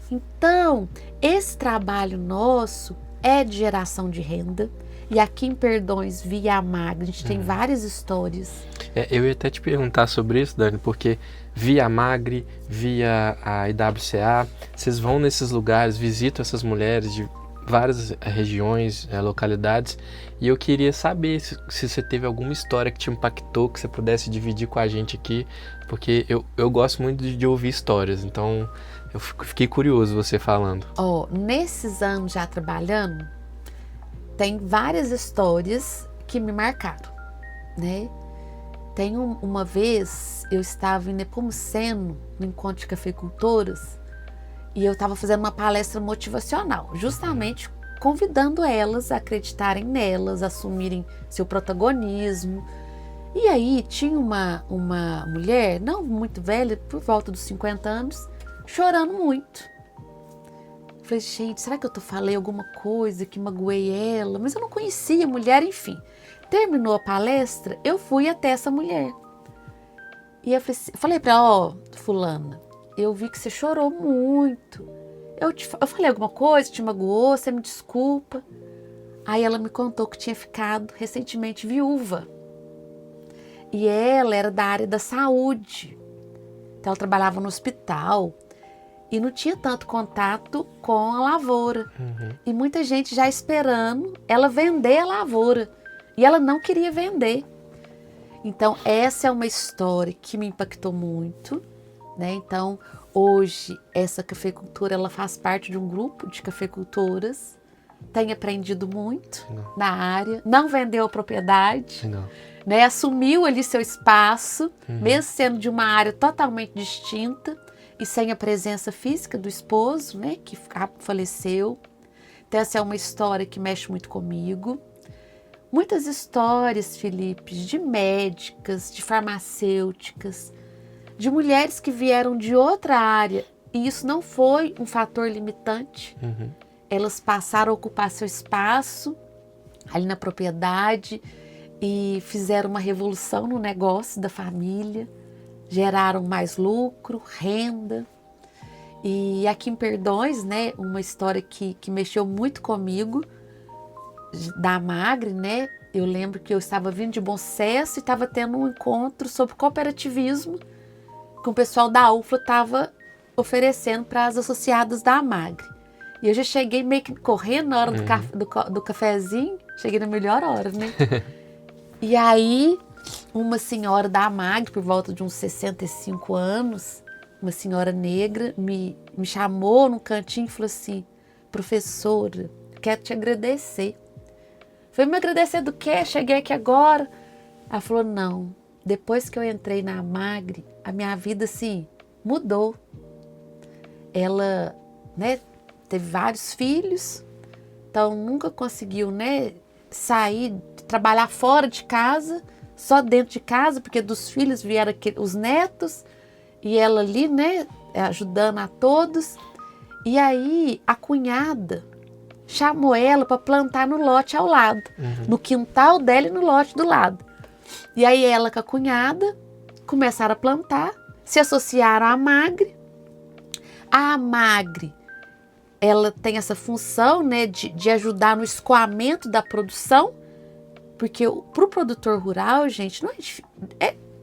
[SPEAKER 2] Então, esse trabalho nosso é de geração de renda. E aqui em Perdões, via Amagre, a gente tem várias histórias.
[SPEAKER 1] Eu ia até te perguntar sobre isso, Dani, porque via Amagre, via a IWCA, vocês vão nesses lugares, visitam essas mulheres de várias regiões, localidades, e eu queria saber se você teve alguma história que te impactou, que você pudesse dividir com a gente aqui, porque eu gosto muito de ouvir histórias, então eu fiquei curioso você falando.
[SPEAKER 2] Nesses anos já trabalhando, tem várias histórias que me marcaram, né? Tem uma vez, eu estava em Nepomuceno, no encontro de cafeicultoras, e eu estava fazendo uma palestra motivacional, justamente convidando elas a acreditarem nelas, assumirem seu protagonismo. E aí tinha uma mulher, não muito velha, por volta dos 50 anos, chorando muito. Falei, gente, será que eu falei alguma coisa que magoei ela? Mas eu não conhecia a mulher, enfim. Terminou a palestra, eu fui até essa mulher. E eu falei para ela, fulana, eu vi que você chorou muito. Eu falei alguma coisa, te magoou, você me desculpa. Aí ela me contou que tinha ficado recentemente viúva. E ela era da área da saúde. Então ela trabalhava no hospital. E não tinha tanto contato com a lavoura. E muita gente já esperando ela vender a lavoura. E ela não queria vender. Então, essa é uma história que me impactou muito, né? Então, hoje, essa cafeicultora, ela faz parte de um grupo de cafeicultoras. Tem aprendido muito na área. Não vendeu a propriedade. Né? Assumiu ali seu espaço, mesmo sendo de uma área totalmente distinta. E sem a presença física do esposo, né, que faleceu. Então, essa é uma história que mexe muito comigo. Muitas histórias, Felipe, de médicas, de farmacêuticas, de mulheres que vieram de outra área. E isso não foi um fator limitante. Elas passaram a ocupar seu espaço ali na propriedade e fizeram uma revolução no negócio da família. Geraram mais lucro, renda. E aqui em Perdões, né, uma história que mexeu muito comigo, da Amagre, né? Eu lembro que eu estava vindo de Bom Sucesso e estava tendo um encontro sobre cooperativismo que o pessoal da UFLA estava oferecendo para as associadas da Amagre. E eu já cheguei meio que correndo na hora do cafezinho, cheguei na melhor hora, né? E aí, uma senhora da Amagre, por volta de uns 65 anos, uma senhora negra, me chamou num cantinho e falou assim: professora, quero te agradecer. Falei, me agradecer do quê? Cheguei aqui agora. Ela falou, não, depois que eu entrei na Amagre, a minha vida, assim, mudou. Ela, né, teve vários filhos, então nunca conseguiu, né, sair, trabalhar fora de casa, só dentro de casa, porque dos filhos vieram os netos, e ela ali, né, ajudando a todos. E aí, a cunhada chamou ela para plantar no lote ao lado, no quintal dela e no lote do lado. E aí ela com a cunhada começaram a plantar, se associaram à Amagre. A Amagre, ela tem essa função, né, de ajudar no escoamento da produção, porque para o produtor rural, gente,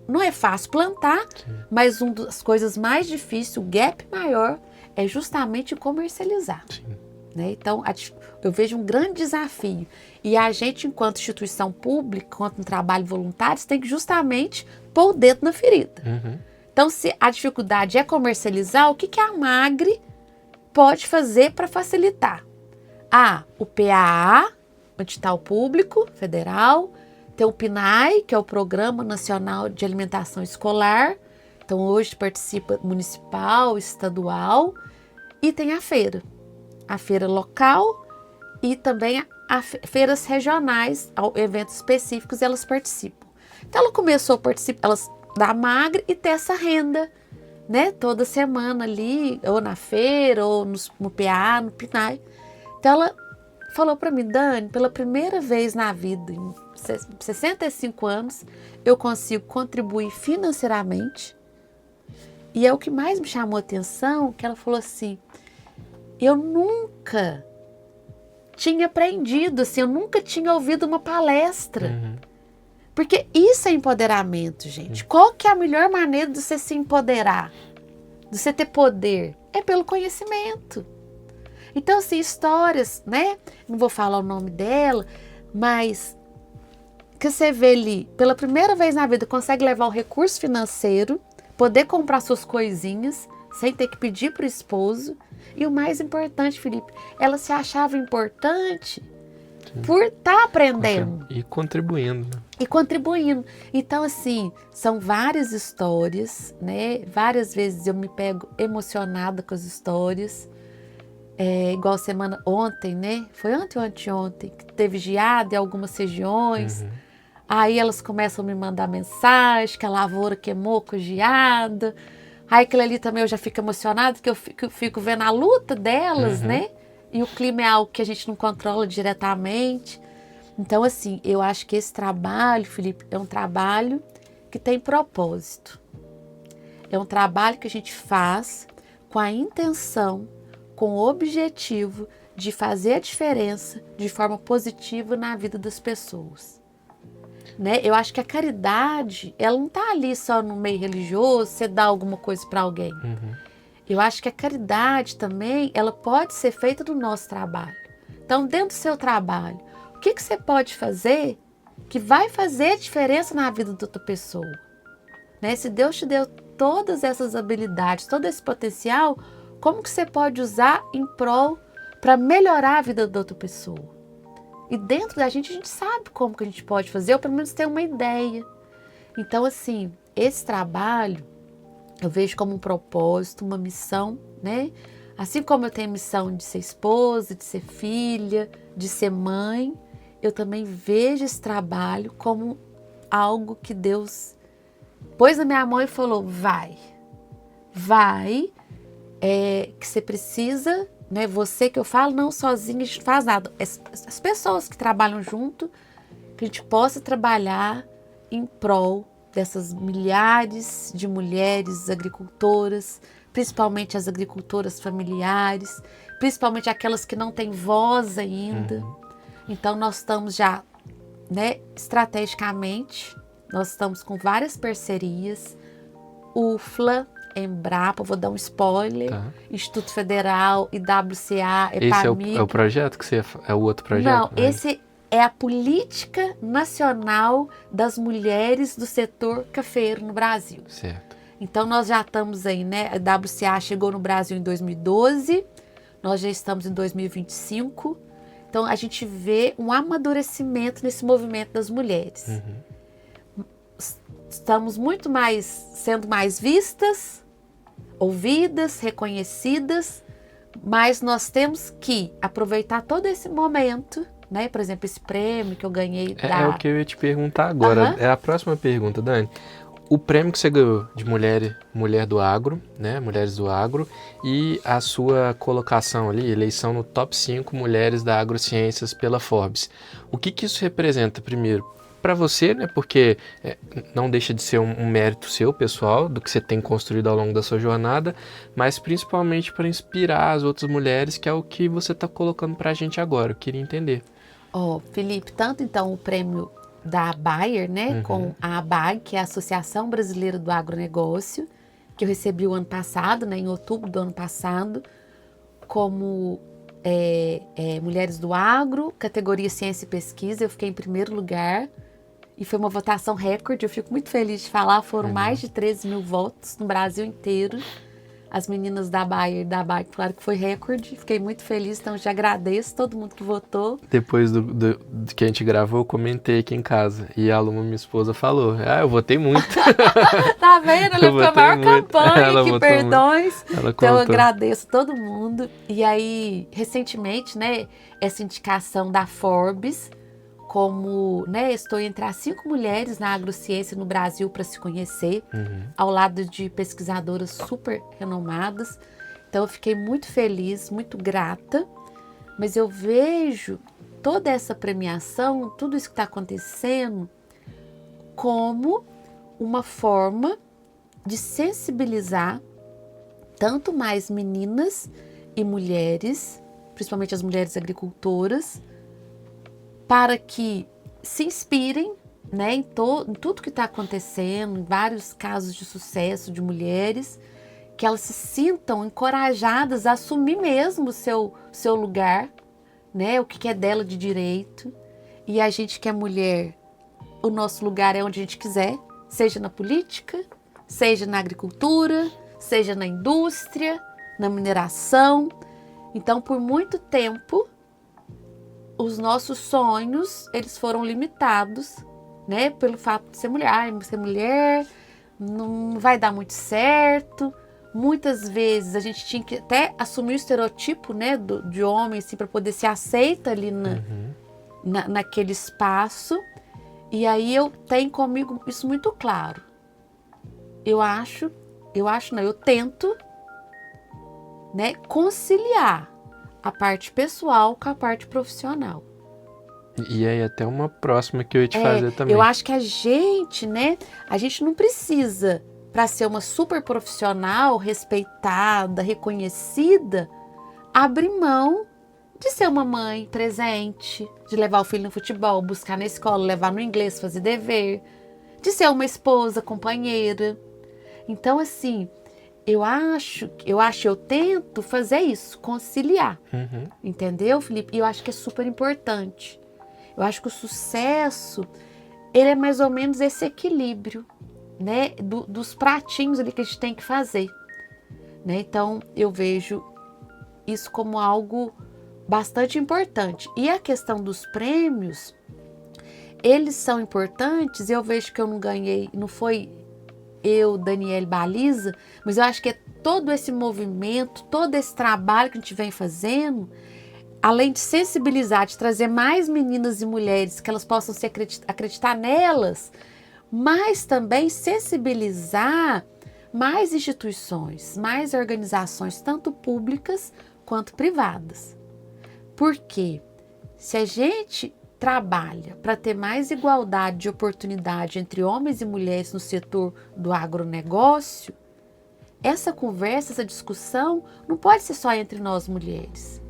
[SPEAKER 2] não é fácil plantar, mas uma das coisas mais difíceis, o gap maior, é justamente comercializar. Né? Então, eu vejo um grande desafio. E a gente, enquanto instituição pública, enquanto um trabalho voluntário, tem que justamente pôr o dedo na ferida. Então, se a dificuldade é comercializar, o que a Amagre pode fazer para facilitar? O PAA, o edital público federal, tem o PNAE, que é o Programa Nacional de Alimentação Escolar. Então, hoje participa municipal, estadual, e tem a feira local e também feiras regionais, eventos específicos, elas participam. Então, ela começou a participar da Amagre e ter essa renda, né, toda semana ali, ou na feira, ou no PA, no PNAE. Então, ela falou para mim, Dani, pela primeira vez na vida, em 65 anos, eu consigo contribuir financeiramente. E é o que mais me chamou a atenção, que ela falou assim, eu nunca tinha aprendido, assim, eu nunca tinha ouvido uma palestra. Porque isso é empoderamento, gente. Qual que é a melhor maneira de você se empoderar? De você ter poder? É pelo conhecimento. Então, assim, histórias, né? Não vou falar o nome dela, mas que você vê ali, pela primeira vez na vida, consegue levar o recurso financeiro, poder comprar suas coisinhas, sem ter que pedir para o esposo. E o mais importante, Felipe, ela se achava importante por estar aprendendo.
[SPEAKER 1] E contribuindo.
[SPEAKER 2] E contribuindo. Então, assim, são várias histórias, né? Várias vezes eu me pego emocionada com as histórias. Igual ontem, né? Foi ontem ou anteontem, que teve geada em algumas regiões. Aí elas começam a me mandar mensagem que a lavoura queimou com geada. Aí aquilo ali também eu já fico emocionada, porque eu fico vendo a luta delas, né? E o clima é algo que a gente não controla diretamente. Então, assim, eu acho que esse trabalho, Felipe, é um trabalho que tem propósito. É um trabalho que a gente faz com a intenção, com o objetivo de fazer a diferença de forma positiva na vida das pessoas. Né? Eu acho que a caridade, ela não está ali só no meio religioso, você dá alguma coisa para alguém. Eu acho que a caridade também, ela pode ser feita no nosso trabalho. Então, dentro do seu trabalho, o que você pode fazer que vai fazer diferença na vida da outra pessoa? Né? Se Deus te deu todas essas habilidades, todo esse potencial, como que você pode usar em prol para melhorar a vida da outra pessoa? E dentro da gente sabe como que a gente pode fazer, ou pelo menos tem uma ideia. Então, assim, esse trabalho eu vejo como um propósito, uma missão, né? Assim como eu tenho a missão de ser esposa, de ser filha, de ser mãe, eu também vejo esse trabalho como algo que Deus pôs na minha mão e falou, vai, que você precisa, né? Você que eu falo, não sozinha, a gente não faz nada. As pessoas que trabalham junto, que a gente possa trabalhar em prol dessas milhares de mulheres agricultoras, principalmente as agricultoras familiares, principalmente aquelas que não têm voz ainda. Então, nós estamos já, né, estrategicamente, nós estamos com várias parcerias, UFLA, Embrapa, vou dar um spoiler, Instituto Federal, IWCA, EPAMIG.
[SPEAKER 1] Esse é o projeto que você é o outro projeto?
[SPEAKER 2] Não, esse é a Política Nacional das Mulheres do Setor Cafeiro no Brasil.
[SPEAKER 1] Certo.
[SPEAKER 2] Então, nós já estamos aí, né? A WCA chegou no Brasil em 2012, nós já estamos em 2025. Então, a gente vê um amadurecimento nesse movimento das mulheres. Estamos muito mais, sendo mais vistas, ouvidas, reconhecidas, mas nós temos que aproveitar todo esse momento, né? Por exemplo, esse prêmio que eu ganhei.
[SPEAKER 1] É o que eu ia te perguntar agora. É a próxima pergunta, Dani. O prêmio que você ganhou de mulher do agro, né? Mulheres do agro, e a sua colocação ali, eleição no top 5 mulheres da agrociências pela Forbes. O que isso representa, primeiro, para você, né? Porque não deixa de ser um mérito seu, pessoal, do que você tem construído ao longo da sua jornada, mas principalmente para inspirar as outras mulheres, que é o que você está colocando para a gente agora. Eu queria entender.
[SPEAKER 2] Felipe, tanto então o prêmio da Bayer, né, com a ABAG, que é a Associação Brasileira do Agronegócio, que eu recebi o ano passado, né, em outubro do ano passado, como Mulheres do Agro, categoria Ciência e Pesquisa, eu fiquei em primeiro lugar, e foi uma votação recorde, eu fico muito feliz de falar, foram mais de 13 mil votos no Brasil inteiro. As meninas da Bayer e da BAG, claro que foi recorde, fiquei muito feliz, então já agradeço todo mundo que votou.
[SPEAKER 1] Depois do que a gente gravou, eu comentei aqui em casa, e a Luma, minha esposa, falou, eu votei muito.
[SPEAKER 2] Tá vendo? Ela foi a maior campanha, que perdões.
[SPEAKER 1] Então
[SPEAKER 2] eu agradeço todo mundo. E aí, recentemente, né, essa indicação da Forbes, como, né, estou entre as 5 mulheres na agrociência no Brasil para se conhecer, ao lado de pesquisadoras super renomadas. Então, eu fiquei muito feliz, muito grata. mas eu vejo toda essa premiação, tudo isso que está acontecendo, como uma forma de sensibilizar tanto mais meninas e mulheres, principalmente as mulheres agricultoras, para que se inspirem, né, em tudo que está acontecendo, em vários casos de sucesso de mulheres, que elas se sintam encorajadas a assumir mesmo o seu lugar, né, o que é dela de direito. E a gente que é mulher, o nosso lugar é onde a gente quiser, seja na política, seja na agricultura, seja na indústria, na mineração. Então, por muito tempo, os nossos sonhos, eles foram limitados, né, pelo fato de ser mulher. Ser mulher não vai dar muito certo. Muitas vezes a gente tinha que até assumir o estereotipo, né, de homem, assim, para poder ser aceita ali naquele espaço. E aí eu tenho comigo isso muito claro. Eu tento, né, conciliar a parte pessoal com a parte profissional.
[SPEAKER 1] E aí até uma próxima que eu ia te fazer também.
[SPEAKER 2] Eu acho que a gente não precisa, para ser uma super profissional, respeitada, reconhecida, abrir mão de ser uma mãe presente, de levar o filho no futebol, buscar na escola, levar no inglês, fazer dever, de ser uma esposa, companheira. Então, assim, eu tento fazer isso, conciliar, entendeu, Felipe? E eu acho que é super importante. Eu acho que o sucesso, ele é mais ou menos esse equilíbrio, né, dos pratinhos ali que a gente tem que fazer, né? Então, eu vejo isso como algo bastante importante. E a questão dos prêmios, eles são importantes. Eu vejo que eu não ganhei, não foi eu, Daniele Baliza, mas eu acho que é todo esse movimento, todo esse trabalho que a gente vem fazendo, além de sensibilizar, de trazer mais meninas e mulheres, que elas possam se acreditar nelas, mas também sensibilizar mais instituições, mais organizações, tanto públicas quanto privadas. Porque se a gente trabalha para ter mais igualdade de oportunidade entre homens e mulheres no setor do agronegócio, essa conversa, essa discussão não pode ser só entre nós mulheres.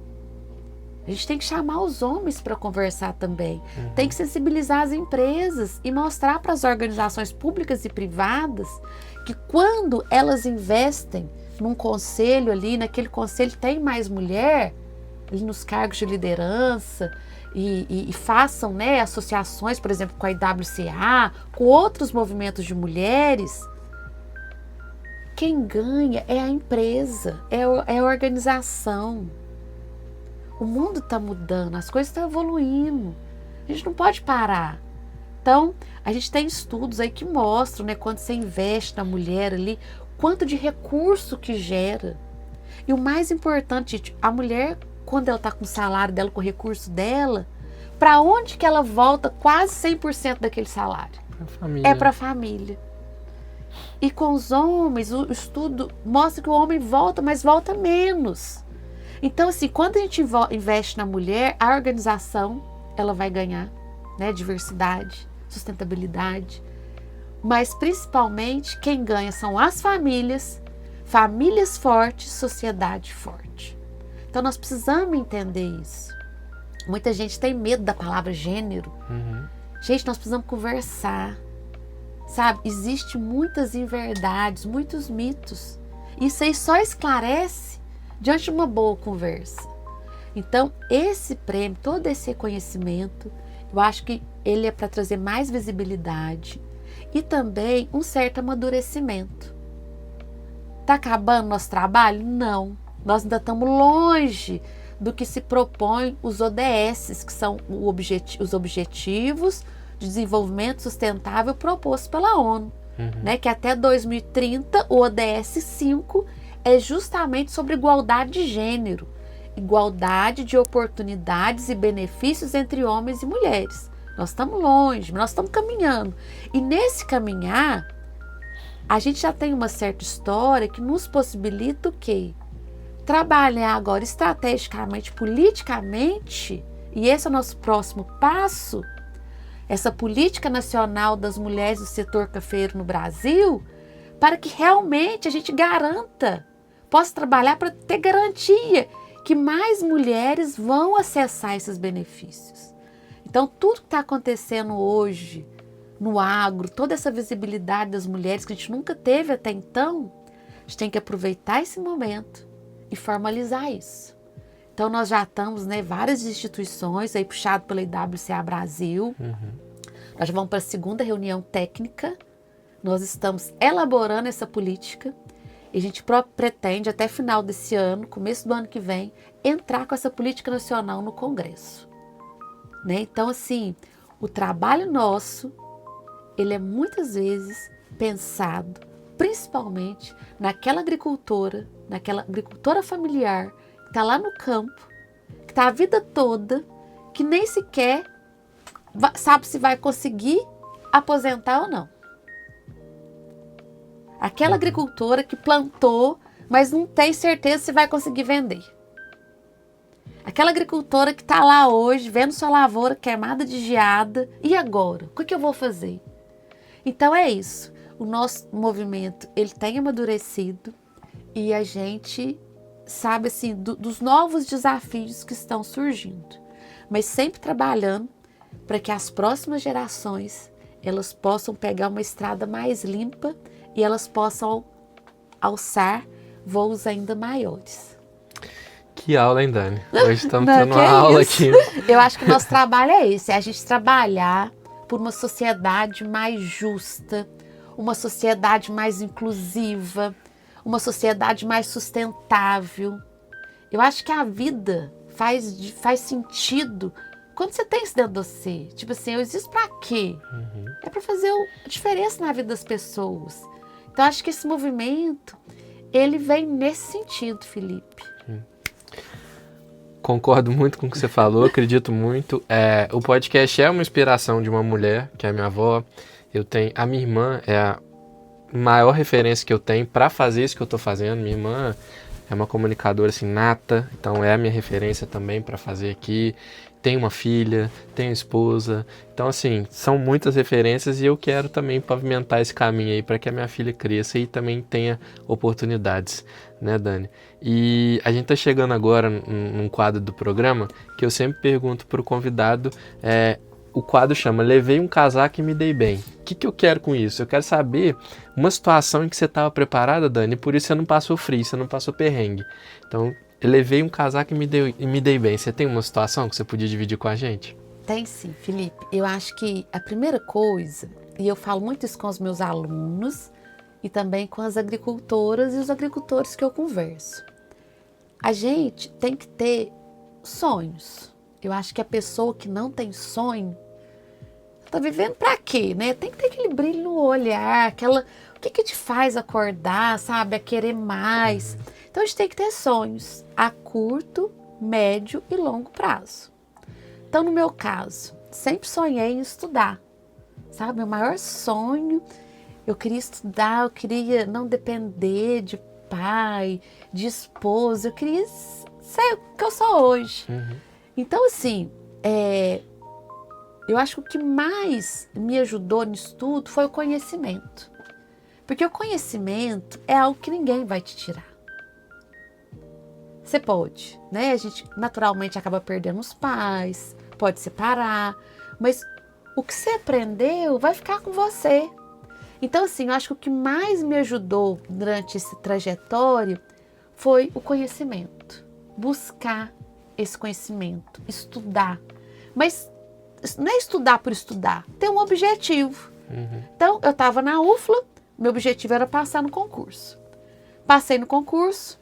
[SPEAKER 2] A gente tem que chamar os homens para conversar também. Tem que sensibilizar as empresas e mostrar para as organizações públicas e privadas que quando elas investem num conselho ali, naquele conselho tem mais mulher, ali nos cargos de liderança, e façam, né, associações, por exemplo, com a IWCA, com outros movimentos de mulheres, quem ganha é a empresa, é a organização. O mundo está mudando, as coisas estão evoluindo. A gente não pode parar. Então, a gente tem estudos aí que mostram, né, quando você investe na mulher ali, quanto de recurso que gera. E o mais importante, gente, a mulher, quando ela está com o salário dela, com o recurso dela, para onde que ela volta quase 100% daquele salário? É para a família. E com os homens, o estudo mostra que o homem volta, mas volta menos. Então, assim, quando a gente investe na mulher, a organização, ela vai ganhar, né, diversidade, sustentabilidade. Mas, principalmente, quem ganha são as famílias, famílias fortes, sociedade forte. Então, nós precisamos entender isso. Muita gente tem medo da palavra gênero. Gente, nós precisamos conversar, sabe? Existem muitas inverdades, muitos mitos. Isso aí só esclarece diante de uma boa conversa. Então, esse prêmio, todo esse reconhecimento, eu acho que ele é para trazer mais visibilidade e também um certo amadurecimento. Está acabando nosso trabalho? Não. Nós ainda estamos longe do que se propõe os ODS, que são os Objetivos de Desenvolvimento Sustentável propostos pela ONU. Né? Que até 2030, o ODS 5 é justamente sobre igualdade de gênero, igualdade de oportunidades e benefícios entre homens e mulheres. Nós estamos longe, nós estamos caminhando. E nesse caminhar, a gente já tem uma certa história que nos possibilita o quê? trabalhar agora estrategicamente, politicamente, e esse é o nosso próximo passo, essa política nacional das mulheres do setor cafeiro no Brasil, para que realmente a gente garanta, possa trabalhar para ter garantia que mais mulheres vão acessar esses benefícios. Então, tudo que está acontecendo hoje no agro, toda essa visibilidade das mulheres que a gente nunca teve até então, a gente tem que aproveitar esse momento e formalizar isso. Então, nós já estamos, várias instituições, aí puxado pela IWCA Brasil. Nós já vamos para a segunda reunião técnica. Nós estamos elaborando essa política e a gente pretende, até final desse ano, começo do ano que vem, entrar com essa política nacional no Congresso. Então, assim, o trabalho nosso, ele é muitas vezes pensado, principalmente naquela agricultora familiar, que está lá no campo, que está a vida toda, que nem sequer sabe se vai conseguir aposentar ou não. Aquela agricultora que plantou, mas não tem certeza se vai conseguir vender. Aquela agricultora que está lá hoje, vendo sua lavoura queimada de geada, e agora? O que eu vou fazer? Então é isso. O nosso movimento, ele tem amadurecido e a gente sabe, assim, dos novos desafios que estão surgindo. Mas sempre trabalhando para que as próximas gerações, elas possam pegar uma estrada mais limpa e elas possam alçar voos ainda maiores.
[SPEAKER 1] Que aula, hein, Dani? Hoje estamos tendo uma aula aqui.
[SPEAKER 2] Eu acho que o nosso trabalho é esse, é a gente trabalhar por uma sociedade mais justa, uma sociedade mais inclusiva, uma sociedade mais sustentável. Eu acho que a vida faz sentido quando você tem isso dentro de você. Tipo assim, eu existo pra quê? É pra fazer a diferença na vida das pessoas. Então, acho que esse movimento, ele vem nesse sentido, Felipe.
[SPEAKER 1] Concordo muito com o que você falou, acredito muito. O podcast é uma inspiração de uma mulher, que é a minha avó. A minha irmã é a maior referência que eu tenho para fazer isso que eu estou fazendo. Minha irmã é uma comunicadora assim, nata, então é a minha referência também para fazer aqui. Tem uma filha, tem esposa, então assim, são muitas referências e eu quero também pavimentar esse caminho aí para que a minha filha cresça e também tenha oportunidades, né, Dani? E a gente tá chegando agora num quadro do programa que eu sempre pergunto pro convidado, o quadro chama Levei um casaco e me dei bem. O que eu quero com isso? Eu quero saber uma situação em que você estava preparada, Dani, e por isso você não passou frio, você não passou perrengue. Então, eu levei um casaco e me dei bem. Você tem uma situação que você podia dividir com a gente?
[SPEAKER 2] Tem sim, Felipe. Eu acho que a primeira coisa, e eu falo muito isso com os meus alunos e também com as agricultoras e os agricultores que eu converso. A gente tem que ter sonhos. Eu acho que a pessoa que não tem sonho tá vivendo pra quê, né? Tem que ter aquele brilho no olhar, o que te faz acordar, sabe? A querer mais. Então a gente tem que ter sonhos a curto, médio e longo prazo. Então, no meu caso, sempre sonhei em estudar, sabe? Meu maior sonho, eu queria estudar, eu queria não depender de pai, de esposa, eu queria ser o que eu sou hoje. Então, assim, eu acho que o que mais me ajudou nisso tudo foi o conhecimento. Porque o conhecimento é algo que ninguém vai te tirar. Você pode, né? A gente naturalmente acaba perdendo os pais, pode separar, mas o que você aprendeu vai ficar com você. Então, assim, eu acho que o que mais me ajudou durante esse trajetório foi o conhecimento. Buscar esse conhecimento, estudar. Mas não é estudar por estudar, ter um objetivo. Então, eu estava na UFLA, meu objetivo era passar no concurso. Passei no concurso.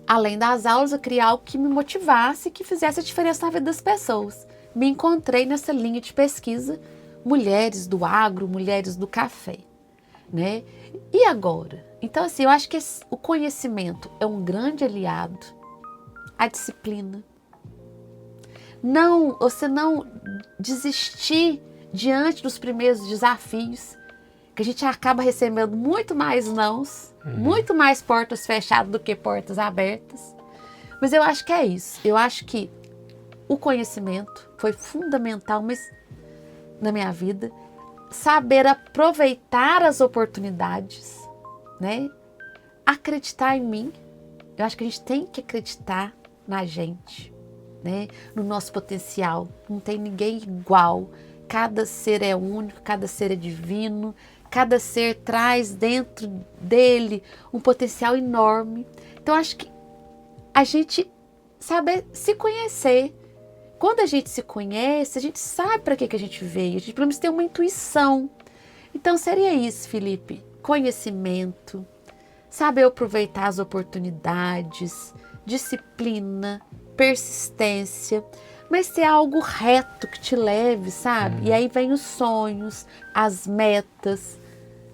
[SPEAKER 2] Além das aulas, eu queria algo que me motivasse, que fizesse a diferença na vida das pessoas. Me encontrei nessa linha de pesquisa, mulheres do agro, mulheres do café, né? E agora? Então, assim, eu acho que o conhecimento é um grande aliado, a disciplina. Você não desistir diante dos primeiros desafios. que a gente acaba recebendo muito mais nãos, muito mais portas fechadas do que portas abertas. Mas eu acho que é isso. Eu acho que o conhecimento foi fundamental na minha vida. Saber aproveitar as oportunidades, né? Acreditar em mim. Eu acho que a gente tem que acreditar na gente, né? No nosso potencial. Não tem ninguém igual. Cada ser é único, cada ser é divino. Cada ser traz dentro dele um potencial enorme. Então, acho que a gente saber se conhecer. Quando a gente se conhece, a gente sabe para que a gente veio. A gente pelo menos tem uma intuição. Então, seria isso, Felipe. Conhecimento, saber aproveitar as oportunidades, disciplina, persistência, mas ter algo reto que te leve, sabe? E aí vem os sonhos, as metas.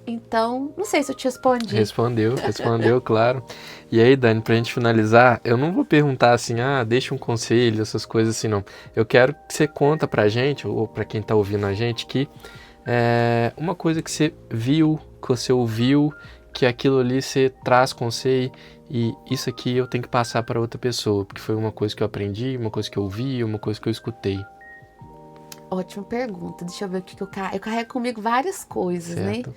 [SPEAKER 2] Então, não sei se eu te respondi.
[SPEAKER 1] Respondeu, claro. E aí, Dani, pra gente finalizar, eu não vou perguntar assim, deixa um conselho, essas coisas assim, não. Eu quero que você conta pra gente, ou pra quem tá ouvindo a gente, que uma coisa que você viu, que você ouviu, que aquilo ali você traz com você e isso aqui eu tenho que passar para outra pessoa, porque foi uma coisa que eu aprendi, uma coisa que eu ouvi, uma coisa que eu escutei.
[SPEAKER 2] Ótima pergunta. Deixa eu ver o que eu carrego. Eu carrego comigo várias coisas,
[SPEAKER 1] Certo.
[SPEAKER 2] né?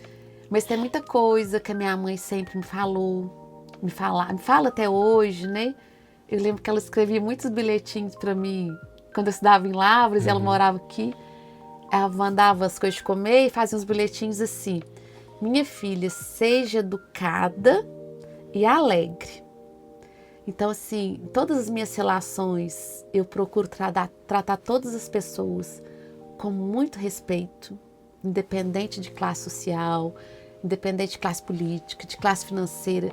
[SPEAKER 2] Mas tem muita coisa que a minha mãe sempre me falou, me fala até hoje, né? Eu lembro que ela escrevia muitos bilhetinhos para mim quando eu estudava em Lavras e ela morava aqui. Ela mandava as coisas de comer e fazia uns bilhetinhos assim: minha filha, seja educada e alegre. Então, assim, em todas as minhas relações, eu procuro tratar todas as pessoas com muito respeito, independente de classe social, independente de classe política, de classe financeira.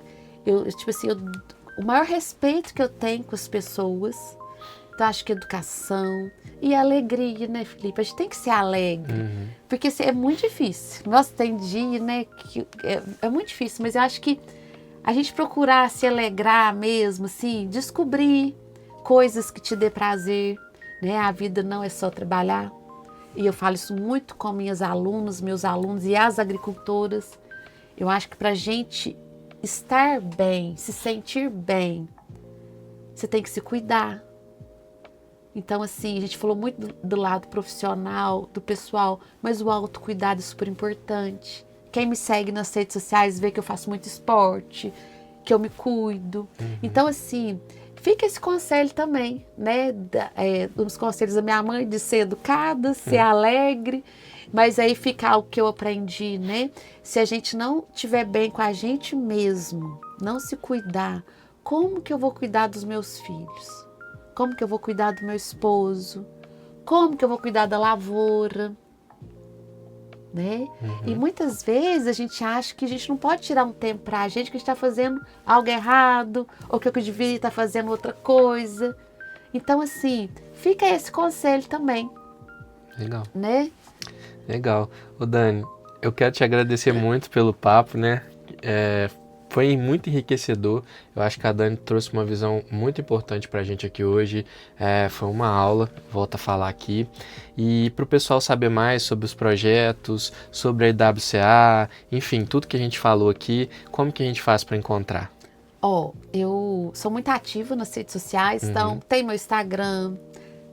[SPEAKER 2] O maior respeito que eu tenho com as pessoas, então acho que educação e alegria, né, Felipe? A gente tem que ser alegre, porque é muito difícil. Nossa, tem dia, né, que é muito difícil, mas eu acho que a gente procurar se alegrar mesmo, assim, descobrir coisas que te dê prazer, né? A vida não é só trabalhar. E eu falo isso muito com minhas alunas, meus alunos e as agricultoras. Eu acho que para a gente estar bem, se sentir bem, você tem que se cuidar. Então, assim, a gente falou muito do lado profissional, do pessoal, mas o autocuidado é super importante. Quem me segue nas redes sociais vê que eu faço muito esporte, que eu me cuido. Então, assim, fica esse conselho também, né? Dos conselhos da minha mãe de ser educada, ser alegre, mas aí fica algo que eu aprendi, né? Se a gente não estiver bem com a gente mesmo, não se cuidar, como que eu vou cuidar dos meus filhos? Como que eu vou cuidar do meu esposo? Como que eu vou cuidar da lavoura? Né? E muitas vezes a gente acha que a gente não pode tirar um tempo pra gente, que a gente está fazendo algo errado, ou que eu devia estar fazendo outra coisa. Então, assim, fica esse conselho também.
[SPEAKER 1] Legal.
[SPEAKER 2] Né?
[SPEAKER 1] Legal. Ô Dani, eu quero te agradecer muito pelo papo, né? Foi muito enriquecedor. Eu acho que a Dani trouxe uma visão muito importante pra gente aqui hoje. Foi uma aula, volto a falar aqui. E para o pessoal saber mais sobre os projetos, sobre a IWCA, enfim, tudo que a gente falou aqui, como que a gente faz para encontrar?
[SPEAKER 2] Eu sou muito ativa nas redes sociais, então tem meu Instagram,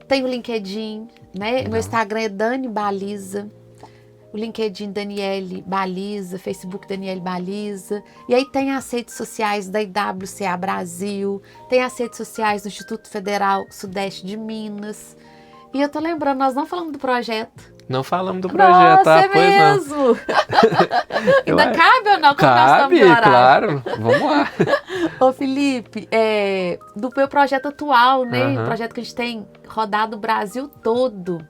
[SPEAKER 2] tem o LinkedIn, né? Meu Instagram é Dani Baliza. O LinkedIn Daniele Baliza, Facebook Daniele Baliza. E aí tem as redes sociais da IWCA Brasil, tem as redes sociais do Instituto Federal Sudeste de Minas. E eu tô lembrando, nós não falamos do projeto.
[SPEAKER 1] Não falamos do projeto,
[SPEAKER 2] Nossa,
[SPEAKER 1] pois
[SPEAKER 2] mesmo?
[SPEAKER 1] não.
[SPEAKER 2] Ainda cabe ou não?
[SPEAKER 1] Cabe, claro. Vamos lá.
[SPEAKER 2] Ô Felipe, do meu projeto atual, né? O projeto que a gente tem rodado o Brasil todo.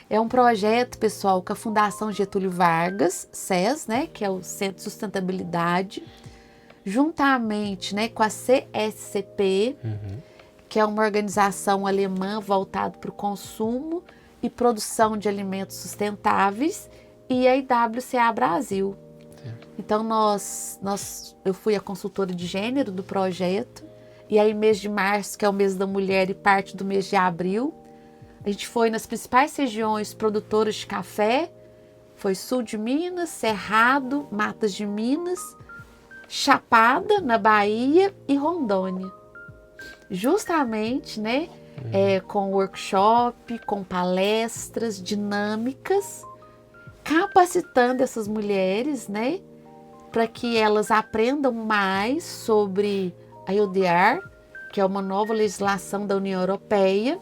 [SPEAKER 2] É um projeto, pessoal, com a Fundação Getúlio Vargas, SES, né, que é o Centro de Sustentabilidade, juntamente, né, com a CSCP, que é uma organização alemã voltada para o consumo e produção de alimentos sustentáveis, e a IWCA Brasil. Então, eu fui a consultora de gênero do projeto, e aí mês de março, que é o mês da mulher, e parte do mês de abril, a gente foi nas principais regiões produtoras de café, foi sul de Minas, Cerrado, Matas de Minas, Chapada, na Bahia e Rondônia. Justamente, né, com workshop, com palestras dinâmicas, capacitando essas mulheres, né, para que elas aprendam mais sobre a EUDR, que é uma nova legislação da União Europeia,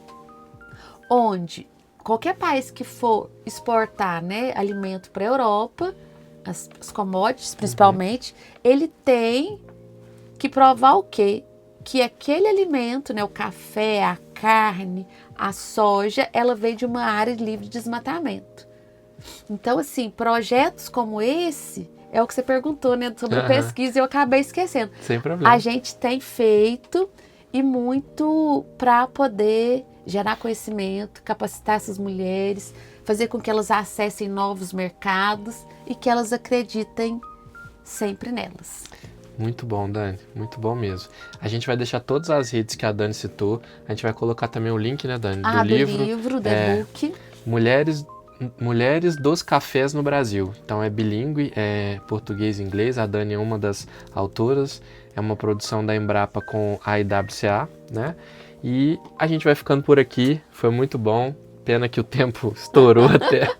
[SPEAKER 2] onde qualquer país que for exportar, né, alimento para a Europa, as commodities principalmente, ele tem que provar o quê? Que aquele alimento, né, o café, a carne, a soja, ela veio de uma área livre de desmatamento. Então, assim, projetos como esse, é o que você perguntou, né, sobre pesquisa, e eu acabei esquecendo.
[SPEAKER 1] Sem problema.
[SPEAKER 2] A gente tem feito e muito para poder gerar conhecimento, capacitar essas mulheres, fazer com que elas acessem novos mercados e que elas acreditem sempre nelas.
[SPEAKER 1] Muito bom, Dani. Muito bom mesmo. A gente vai deixar todas as redes que a Dani citou. A gente vai colocar também o link, né, Dani?
[SPEAKER 2] Do livro, do e-book.
[SPEAKER 1] Mulheres dos Cafés no Brasil. Então é bilíngue, é português e inglês. A Dani é uma das autoras. É uma produção da Embrapa com a IWCA, né? E a gente vai ficando por aqui. Foi muito bom. Pena que o tempo estourou até.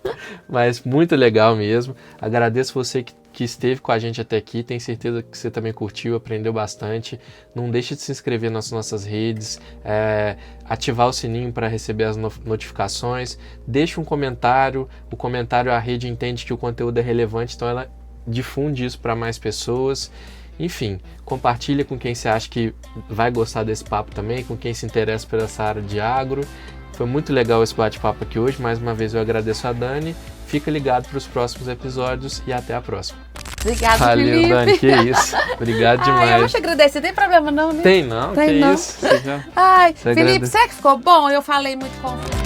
[SPEAKER 1] Mas muito legal mesmo. Agradeço você que esteve com a gente até aqui. Tenho certeza que você também curtiu, aprendeu bastante. Não deixe de se inscrever nas nossas redes, ativar o sininho para receber as notificações. Deixe um comentário. O comentário, a rede entende que o conteúdo é relevante, então ela difunde isso para mais pessoas. Enfim, compartilha com quem você acha que vai gostar desse papo também, com quem se interessa por essa área de agro. Foi muito legal esse bate-papo aqui hoje. Mais uma vez eu agradeço a Dani. Fica ligado para os próximos episódios e até a próxima.
[SPEAKER 2] Obrigada,
[SPEAKER 1] Valeu,
[SPEAKER 2] Felipe.
[SPEAKER 1] Dani, que isso. Obrigado demais.
[SPEAKER 2] Eu vou te agradecer, tem problema não, né?
[SPEAKER 1] Tem não,
[SPEAKER 2] tem
[SPEAKER 1] que
[SPEAKER 2] não.
[SPEAKER 1] isso. Você
[SPEAKER 2] Ai,
[SPEAKER 1] você
[SPEAKER 2] Felipe, será que ficou bom? Eu falei muito confuso.